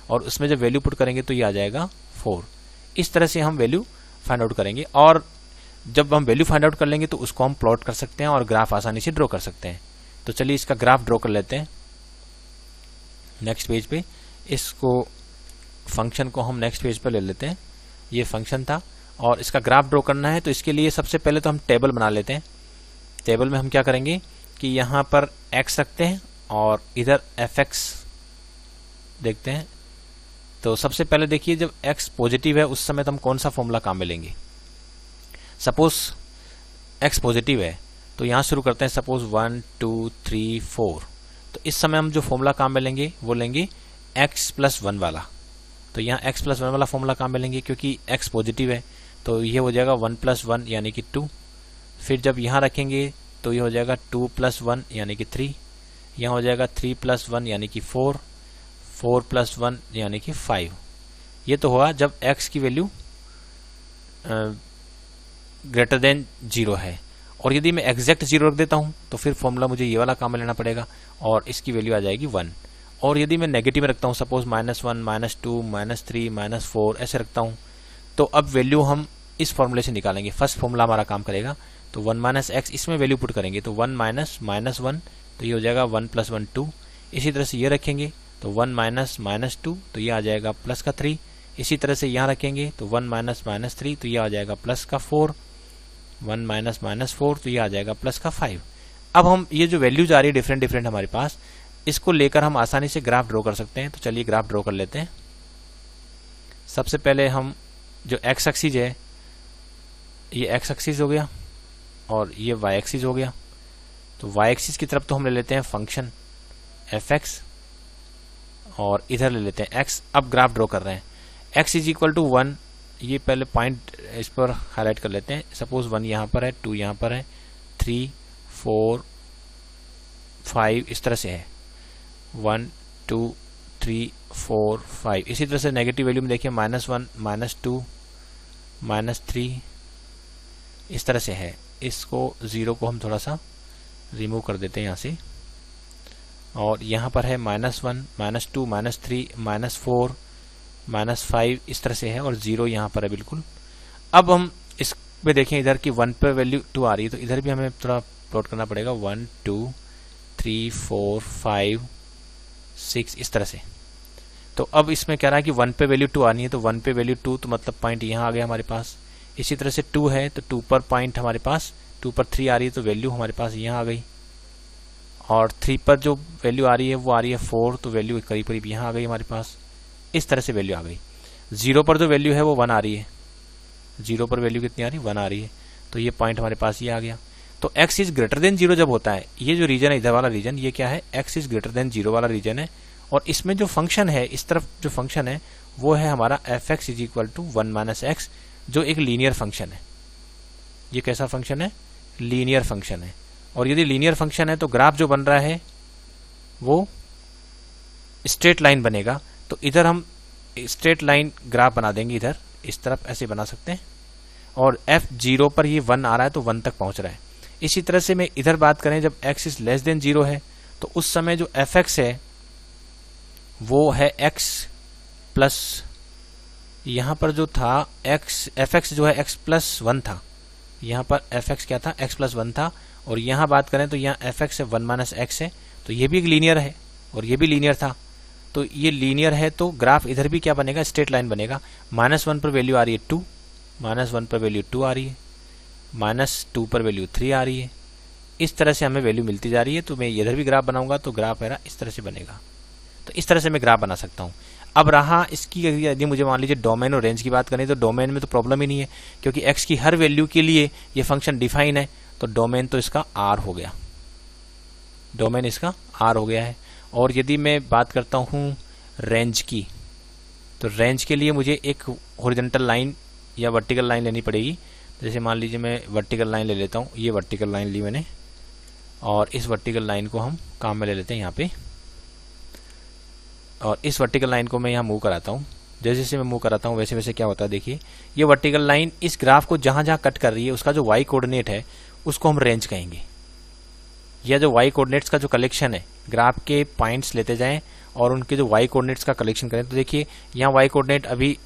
और उसमें जब वैल्यू पुट करेंगे तो ये आ जाएगा 4। इस तरह से हम वैल्यू फाइंड आउट करेंगे, और जब हम वैल्यू फाइंड आउट कर लेंगे तो उसको हम प्लॉट कर सकते हैं और ग्राफ आसानी से ड्रॉ कर सकते हैं। तो चलिए इसका ग्राफ ड्रॉ कर लेते हैं नेक्स्ट पेज पे। इसको फंक्शन को हम नेक्स्ट पेज पे ले लेते हैं। ये फंक्शन था और इसका ग्राफ ड्रॉ करना है, तो इसके लिए सबसे पहले तो हम टेबल बना लेते हैं। टेबल में हम क्या करेंगे कि यहाँ पर x रखते हैं और इधर fx देखते हैं। तो सबसे पहले देखिए, जब x पॉजिटिव है उस समय तो हम कौन सा फॉर्मूला काम में लेंगे। सपोज x पॉजिटिव है तो यहाँ शुरू करते हैं, सपोज 1 2 3 4। तो इस समय हम जो फॉर्मूला काम में लेंगे वो लेंगे x+1 वाला। तो यहाँ x+1 वाला फॉर्मूला काम में लेंगे, क्योंकि x पॉजिटिव है, तो ये हो जाएगा 1+1 यानी कि 2। फिर जब यहाँ रखेंगे तो ये हो जाएगा 2+1 यानी कि 3, यहाँ हो जाएगा 3+1 यानी कि 4, 4+1 यानी कि 5। ये तो हुआ जब x की वैल्यू ग्रेटर देन 0 है। और यदि मैं एग्जैक्ट 0 रख देता हूँ तो फिर फॉर्मूला मुझे ये वाला काम में लेना पड़ेगा, और इसकी वैल्यू आ जाएगी 1। और यदि मैं नेगेटिव में रखता हूँ, सपोज -1 -2 -3 -4 ऐसे रखता हूँ, तो अब वैल्यू हम इस फॉर्मूले से निकालेंगे। फर्स्ट फॉर्मूला हमारा काम करेगा, तो 1 - x इसमें वैल्यू पुट करेंगे, तो 1 -1 तो ये हो जाएगा 1+1 2। इसी तरह से ये रखेंगे तो 1 - -2 तो ये आ जाएगा प्लस का 3। इसी तरह से यहाँ रखेंगे तो 1 - -3 तो ये आ जाएगा प्लस का 4, 1 - -4 तो ये आ जाएगा प्लस का 5। अब हम ये जो वैल्यूज आ रही है डिफरेंट डिफरेंट हमारे पास, इसको लेकर हम आसानी से ग्राफ ड्रॉ कर सकते हैं। तो चलिए ग्राफ ड्रॉ कर लेते हैं। सबसे पहले हम जो x एक्सिस है, ये x एक्सिस हो गया और ये y एक्सिस हो गया। तो y एक्सिस की तरफ तो हम ले लेते हैं फंक्शन fx और इधर ले लेते हैं x। अब ग्राफ ड्रॉ कर रहे हैं, x इज इक्वल टू 1, ये पहले पॉइंट इस पर हाईलाइट कर लेते हैं। सपोज 1 यहाँ पर है, 2 यहाँ पर है, 3 4 5 इस तरह से है, 1 2 3 4 5। इसी तरह से नेगेटिव वैल्यू में देखिए -1 -2 -3 इस तरह से है। इसको 0 को हम थोड़ा सा रिमूव कर देते हैं यहाँ से, और यहाँ पर है -1 -2 -3 -4 -5 इस तरह से है, और 0 यहाँ पर है बिल्कुल। अब हम इस पे देखें इधर की 1 पे वैल्यू 2 आ रही है, तो इधर भी हमें थोड़ा प्लॉट करना पड़ेगा, 1 2 3 4 5 6 इस तरह से। तो अब इसमें कह रहा है कि 1 पे वैल्यू 2 आनी है, तो 1 पे वैल्यू 2 तो मतलब पॉइंट यहाँ आ गया हमारे पास। इसी तरह से 2 है तो 2 पर पॉइंट हमारे पास, 2 पर 3 आ रही है तो वैल्यू हमारे पास यहाँ आ गई, और 3 पर जो वैल्यू आ रही है वो आ रही है 4, तो वैल्यू करीब करीब यहाँ आ गई हमारे पास। इस तरह से वैल्यू आ गई। 0 पर जो वैल्यू है वो 1 आ रही है, 0 पर वैल्यू कितनी आ रही है, 1 आ रही है, तो ये पॉइंट हमारे पास ये आ गया। तो x इज ग्रेटर देन 0 जब होता है, ये जो रीजन है इधर वाला रीजन, ये क्या है, x इज ग्रेटर देन 0 वाला रीजन है। और इसमें जो फंक्शन है, इस तरफ जो फंक्शन है वो है हमारा fx is equal to 1 - x, जो एक लीनियर फंक्शन है। ये कैसा फंक्शन है, लीनियर फंक्शन है। और यदि लीनियर फंक्शन है तो ग्राफ जो बन रहा है वो स्ट्रेट लाइन बनेगा। तो इधर हम स्ट्रेट लाइन ग्राफ बना देंगे, इधर इस तरफ ऐसे बना सकते हैं, और f 0 पर ये 1 आ रहा है तो 1 तक पहुंच रहा है। इसी तरह से मैं इधर बात करें, जब x इज लेस देन 0 है तो उस समय जो fx है वो है x प्लस, यहाँ पर जो था fx जो है x प्लस 1 था, यहाँ पर fx क्या था, x प्लस 1 था। और यहाँ बात करें तो यहाँ fx है 1 माइनस x है, तो ये भी एक लीनियर है और ये भी लीनियर था। तो ये लीनियर है तो ग्राफ इधर भी क्या बनेगा, स्ट्रेट लाइन बनेगा। -1 पर वैल्यू आ रही है 2, -1 पर वैल्यू 2 आ रही है, -2 पर वैल्यू 3 आ रही है। इस तरह से हमें वैल्यू मिलती जा रही है। तो मैं इधर भी ग्राफ बनाऊंगा तो ग्राफ मेरा इस तरह से बनेगा। तो इस तरह से मैं ग्राफ बना सकता हूँ। अब रहा इसकी, यदि मुझे मान लीजिए डोमेन और रेंज की बात करें तो डोमेन में तो प्रॉब्लम ही नहीं है, क्योंकि x की हर वैल्यू के लिए ये फंक्शन डिफाइन है। तो डोमेन तो इसका r हो गया, डोमेन इसका r हो गया है। और यदि मैं बात करता हूँ रेंज की, तो रेंज के लिए मुझे एक हॉरिजॉन्टल लाइन या वर्टिकल लाइन लेनी पड़ेगी। जैसे मान लीजिए मैं वर्टिकल लाइन ले लेता हूँ, ये वर्टिकल लाइन ली मैंने, और इस वर्टिकल लाइन को हम काम में ले लेते हैं यहाँ पे, और इस वर्टिकल लाइन को मैं यहाँ मूव कराता हूँ। जैसे जैसे मैं मूव कराता हूँ वैसे वैसे क्या होता है, देखिए ये वर्टिकल लाइन इस ग्राफ को जहाँ जहाँ कट कर रही है उसका जो y कोऑर्डिनेट है उसको हम रेंज कहेंगे। यह जो y कोऑर्डिनेट्स का जो कलेक्शन है, ग्राफ के पॉइंट्स लेते जाएं और उनके जो y कोऑर्डिनेट्स का कलेक्शन करें। तो देखिए यहाँ y कोऑर्डिनेट अभी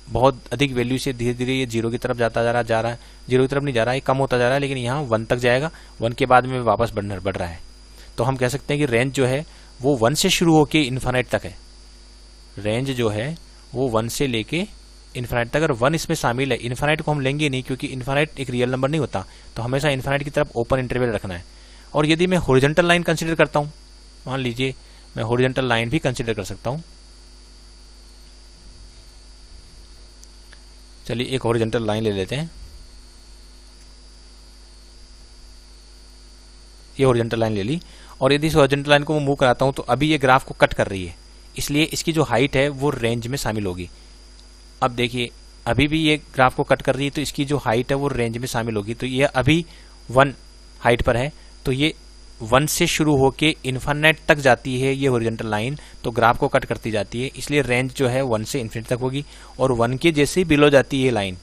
बहुत अधिक वैल्यू से धीरे धीरे ये 0 की तरफ जाता जा रहा है, 0 की तरफ नहीं जा रहा है, कम होता जा रहा है, लेकिन यहाँ 1 तक जाएगा, 1 के बाद में वापस बढ़ रहा है। तो हम कह सकते हैं कि रेंज जो है वो 1 से शुरू होकर इन्फिनिट तक है। रेंज जो है वो 1 से लेके इन्फिनिट तक, अगर 1 इसमें शामिल है, इन्फिनिट को हम लेंगे नहीं क्योंकि इन्फिनिट एक रियल नंबर नहीं होता, तो हमेशा इन्फिनिट की तरफ ओपन इंटरवल रखना है। और यदि मैं हॉरिजॉन्टल लाइन कंसीडर करता हूँ, मान लीजिए मैं हॉरिजॉन्टल लाइन भी कंसीडर कर सकता हूँ। चलिए एक हॉरिजॉन्टल लाइन ले लेते हैं, ये हॉरिजॉन्टल लाइन ले ली, और यदि इस हॉरिजॉन्टल लाइन को मैं मूव कराता हूँ तो अभी ये ग्राफ को कट कर रही है, इसलिए इसकी जो हाइट है वो रेंज में शामिल होगी। अब देखिए अभी भी ये ग्राफ को कट कर रही है तो इसकी जो हाइट है वो रेंज में शामिल होगी। तो ये अभी 1 हाइट पर है, तो ये 1 से शुरू होके इन्फिनिट तक जाती है ये हॉरिजॉन्टल लाइन, तो ग्राफ को कट करती जाती है, इसलिए रेंज जो है 1 से इन्फिनिट तक होगी। और 1 के जैसे ही बिलो जाती है लाइन,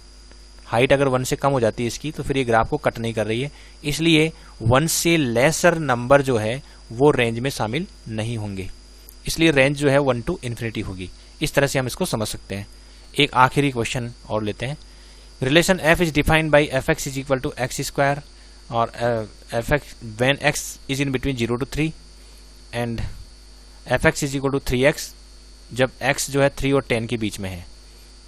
हाइट अगर 1 से कम हो जाती है इसकी, तो फिर ये ग्राफ को कट नहीं कर रही है, इसलिए 1 से लेसर नंबर जो है वो रेंज में शामिल नहीं होंगे, इसलिए रेंज जो है 1 to इन्फिनिटी होगी। इस तरह से हम इसको समझ सकते हैं। एक आखिरी क्वेश्चन और लेते हैं। Relation f is defined by fx is equal to x square और fx when x is in between 0 to 3 and fx is equal to 3x जब x जो है 3 और 10 के बीच में है।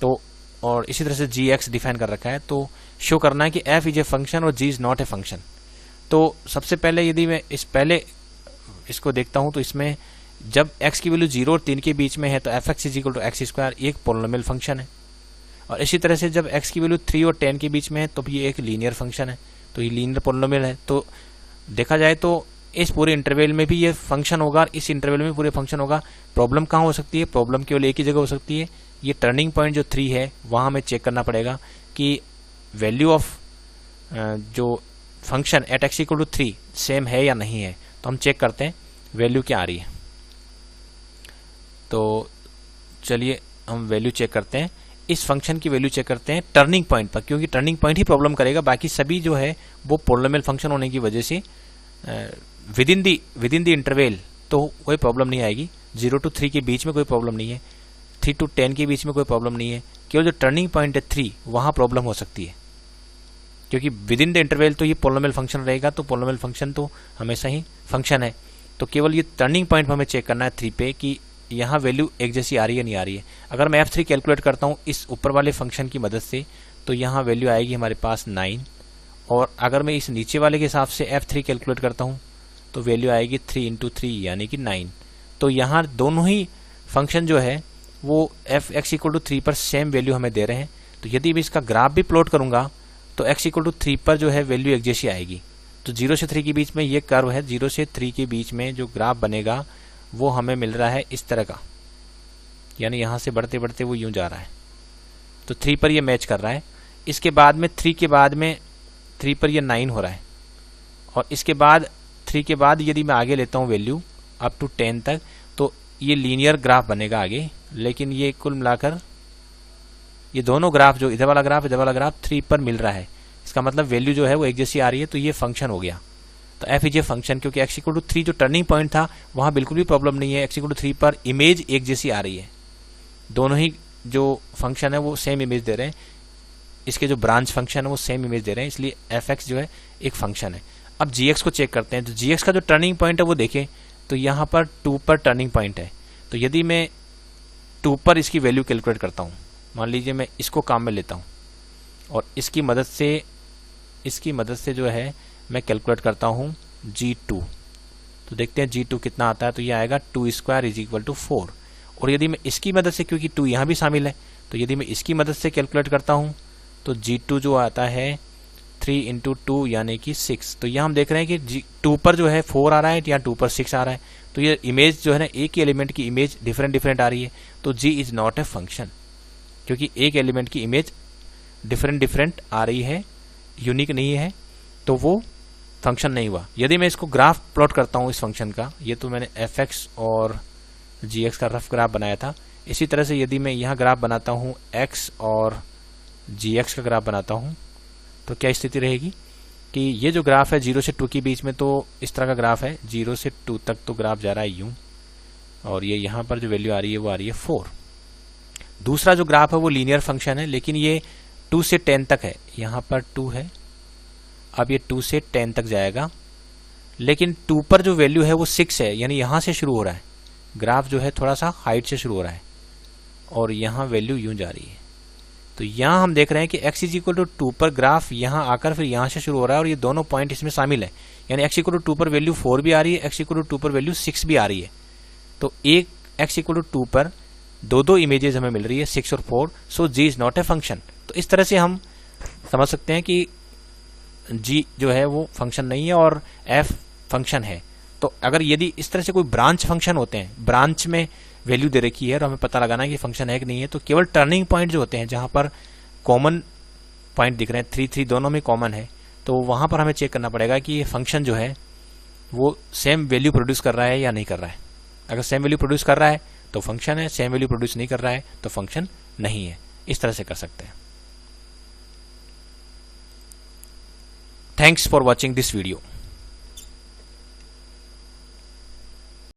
तो और इसी तरह से gx डिफाइन कर रखा है। तो शो करना है कि f इज ए फंक्शन और g is not a function. तो सबसे पहले यदि मैं इसको देखता हूं तो इसमें जब x की वैल्यू 0 और 3 के बीच में है तो fx is equal to x square एक पोलिनोमियल फंक्शन है। और इसी तरह से जब x की वैल्यू 3 और 10 के बीच में है तो ये एक लीनियर फंक्शन है, तो ये लीनियर पोलिनोमियल है। तो देखा जाए तो इस पूरे इंटरवल में भी ये फंक्शन होगा और इस इंटरवल में पूरे फंक्शन होगा। प्रॉब्लम कहाँ हो सकती है? प्रॉब्लम केवल एक ही जगह हो सकती है, ये टर्निंग पॉइंट जो 3 है वहाँ हमें चेक करना पड़ेगा कि वैल्यू ऑफ जो function at x equal to 3 same है या नहीं है। तो हम चेक करते हैं वैल्यू क्या आ रही है। तो चलिए हम वैल्यू चेक करते हैं, इस फंक्शन की वैल्यू चेक करते हैं टर्निंग पॉइंट पर, क्योंकि टर्निंग पॉइंट ही प्रॉब्लम करेगा, बाकी सभी जो है वो पोलिनोमियल फंक्शन होने की वजह से विद इन दी इंटरवल तो कोई प्रॉब्लम नहीं आएगी। 0 to 3 के बीच में कोई प्रॉब्लम नहीं है, 3 to 10 के बीच में कोई प्रॉब्लम नहीं है, केवल जो टर्निंग पॉइंट है 3 वहाँ प्रॉब्लम हो सकती है, क्योंकि विद इन द इंटरवल तो ये पोलिनोमियल फंक्शन रहेगा, तो पोलिनोमियल फंक्शन तो हमेशा ही फंक्शन है। तो केवल ये टर्निंग पॉइंट पर हमें चेक करना है 3 पे कि यहाँ वैल्यू एक जैसी आ रही है नहीं आ रही है। अगर मैं f3 कैलकुलेट करता हूँ इस ऊपर वाले फंक्शन की मदद से तो यहाँ वैल्यू आएगी हमारे पास 9, और अगर मैं इस नीचे वाले के हिसाब से f3 कैलकुलेट करता हूँ तो वैल्यू आएगी 3 into 3 यानी कि 9। तो यहाँ दोनों ही फंक्शन जो है वो f(x = 3) पर सेम वैल्यू हमें दे रहे हैं। तो यदि मैं इसका ग्राफ भी प्लॉट करूँगा तो x = 3 पर जो है वैल्यू एक जैसी आएगी। तो 0 से 3 के बीच में ये कर्व है, 0 से 3 के बीच में जो ग्राफ बनेगा वो हमें मिल रहा है इस तरह का, यानी यहाँ से बढ़ते बढ़ते वो यूं जा रहा है। तो 3 पर ये मैच कर रहा है। इसके बाद में 3 के बाद में 3 पर ये 9 हो रहा है, और इसके बाद 3 के बाद यदि मैं आगे लेता हूँ वैल्यू अप टू 10 तक तो ये लीनियर ग्राफ बनेगा आगे। लेकिन ये कुल मिलाकर ये दोनों ग्राफ, जो इधर वाला ग्राफ इधर वाला ग्राफ 3 पर मिल रहा है, इसका मतलब वैल्यू जो है वो एक जैसी आ रही है, तो ये फंक्शन हो गया। तो एफ इज ए फंक्शन, क्योंकि x इक्वल टू 3 जो टर्निंग पॉइंट था वहां बिल्कुल भी प्रॉब्लम नहीं है, x इक्वल टू 3 पर इमेज एक जैसी आ रही है, दोनों ही जो फंक्शन है वो सेम इमेज दे रहे हैं, इसके जो ब्रांच फंक्शन है वो सेम इमेज दे रहे हैं, इसलिए एफ एक्स जो है एक फंक्शन है। अब जी एक्स को चेक करते हैं, तो जी एक्स का जो टर्निंग पॉइंट है वो देखें तो यहाँ पर 2 पर टर्निंग पॉइंट है। तो यदि मैं 2 पर इसकी वैल्यू कैलकुलेट करता हूँ, मान लीजिए मैं इसको काम में लेता हूँ और इसकी मदद से जो है मैं कैलकुलेट करता हूँ G2, तो देखते हैं G2 कितना आता है। तो ये आएगा 2 स्क्वायर इज इक्वल टू 4। और यदि मैं इसकी मदद से, क्योंकि 2 यहाँ भी शामिल है, तो यदि मैं इसकी मदद से कैलकुलेट करता हूँ तो G2 जो आता है 3 इंटू 2 यानी कि 6। तो यहाँ हम देख रहे हैं कि 2 पर जो है 4 आ रहा है या 2 पर 6 आ रहा है, तो ये इमेज जो है ना, एक ही एलिमेंट की इमेज डिफरेंट आ रही है। तो G is not a function, क्योंकि एक एलिमेंट की इमेज डिफरेंट आ रही है, यूनिक नहीं है, तो वो फंक्शन नहीं हुआ। यदि मैं इसको ग्राफ प्लॉट करता हूँ इस फंक्शन का, ये तो मैंने एफ एक्स और जी एक्स का रफ ग्राफ बनाया था, इसी तरह से यदि मैं यहाँ ग्राफ बनाता हूँ एक्स और जी एक्स का ग्राफ बनाता हूँ, तो क्या स्थिति रहेगी कि ये जो ग्राफ है 0 से 2 के बीच में, तो इस तरह का ग्राफ है, 0 से 2 तक तो ग्राफ जा रहा है यूं, और ये यहाँ पर जो वैल्यू आ रही है वो आ रही है 4। दूसरा जो ग्राफ है वो लीनियर फंक्शन है, लेकिन ये 2 से 10 तक है, यहाँ पर 2 है, अब ये 2 से 10 तक जाएगा, लेकिन 2 पर जो वैल्यू है वो 6 है, यानी यहाँ से शुरू हो रहा है ग्राफ, जो है थोड़ा सा हाइट से शुरू हो रहा है और यहाँ वैल्यू यूं जा रही है। तो यहाँ हम देख रहे हैं कि x इज इक्वल टू 2 पर ग्राफ यहाँ आकर फिर यहाँ से शुरू हो रहा है और ये दोनों पॉइंट इसमें शामिल है, यानी x इक्वल टू 2 पर वैल्यू 4 भी आ रही है, x इक्वल टू 2 पर वैल्यू 6 भी आ रही है। तो एक x इक्वल टू 2 पर दो इमेजेस हमें मिल रही है, 6 और 4, सो g is not a function. तो इस तरह से हम समझ सकते हैं कि g जो है वो फंक्शन नहीं है और f फंक्शन है। तो अगर यदि इस तरह से कोई ब्रांच फंक्शन होते हैं, ब्रांच में वैल्यू दे रखी है और हमें पता लगाना है कि फंक्शन है कि नहीं है, तो केवल टर्निंग पॉइंट जो होते हैं जहां पर कॉमन पॉइंट दिख रहे हैं, 3 दोनों में कॉमन है, तो वहां पर हमें चेक करना पड़ेगा कि ये फंक्शन जो है वो सेम वैल्यू प्रोड्यूस कर रहा है या नहीं कर रहा है। अगर सेम वैल्यू प्रोड्यूस कर रहा है तो फंक्शन है, सेम वैल्यू प्रोड्यूस नहीं कर रहा है तो फंक्शन नहीं है। इस तरह से कर सकते हैं। Thanks for watching this video.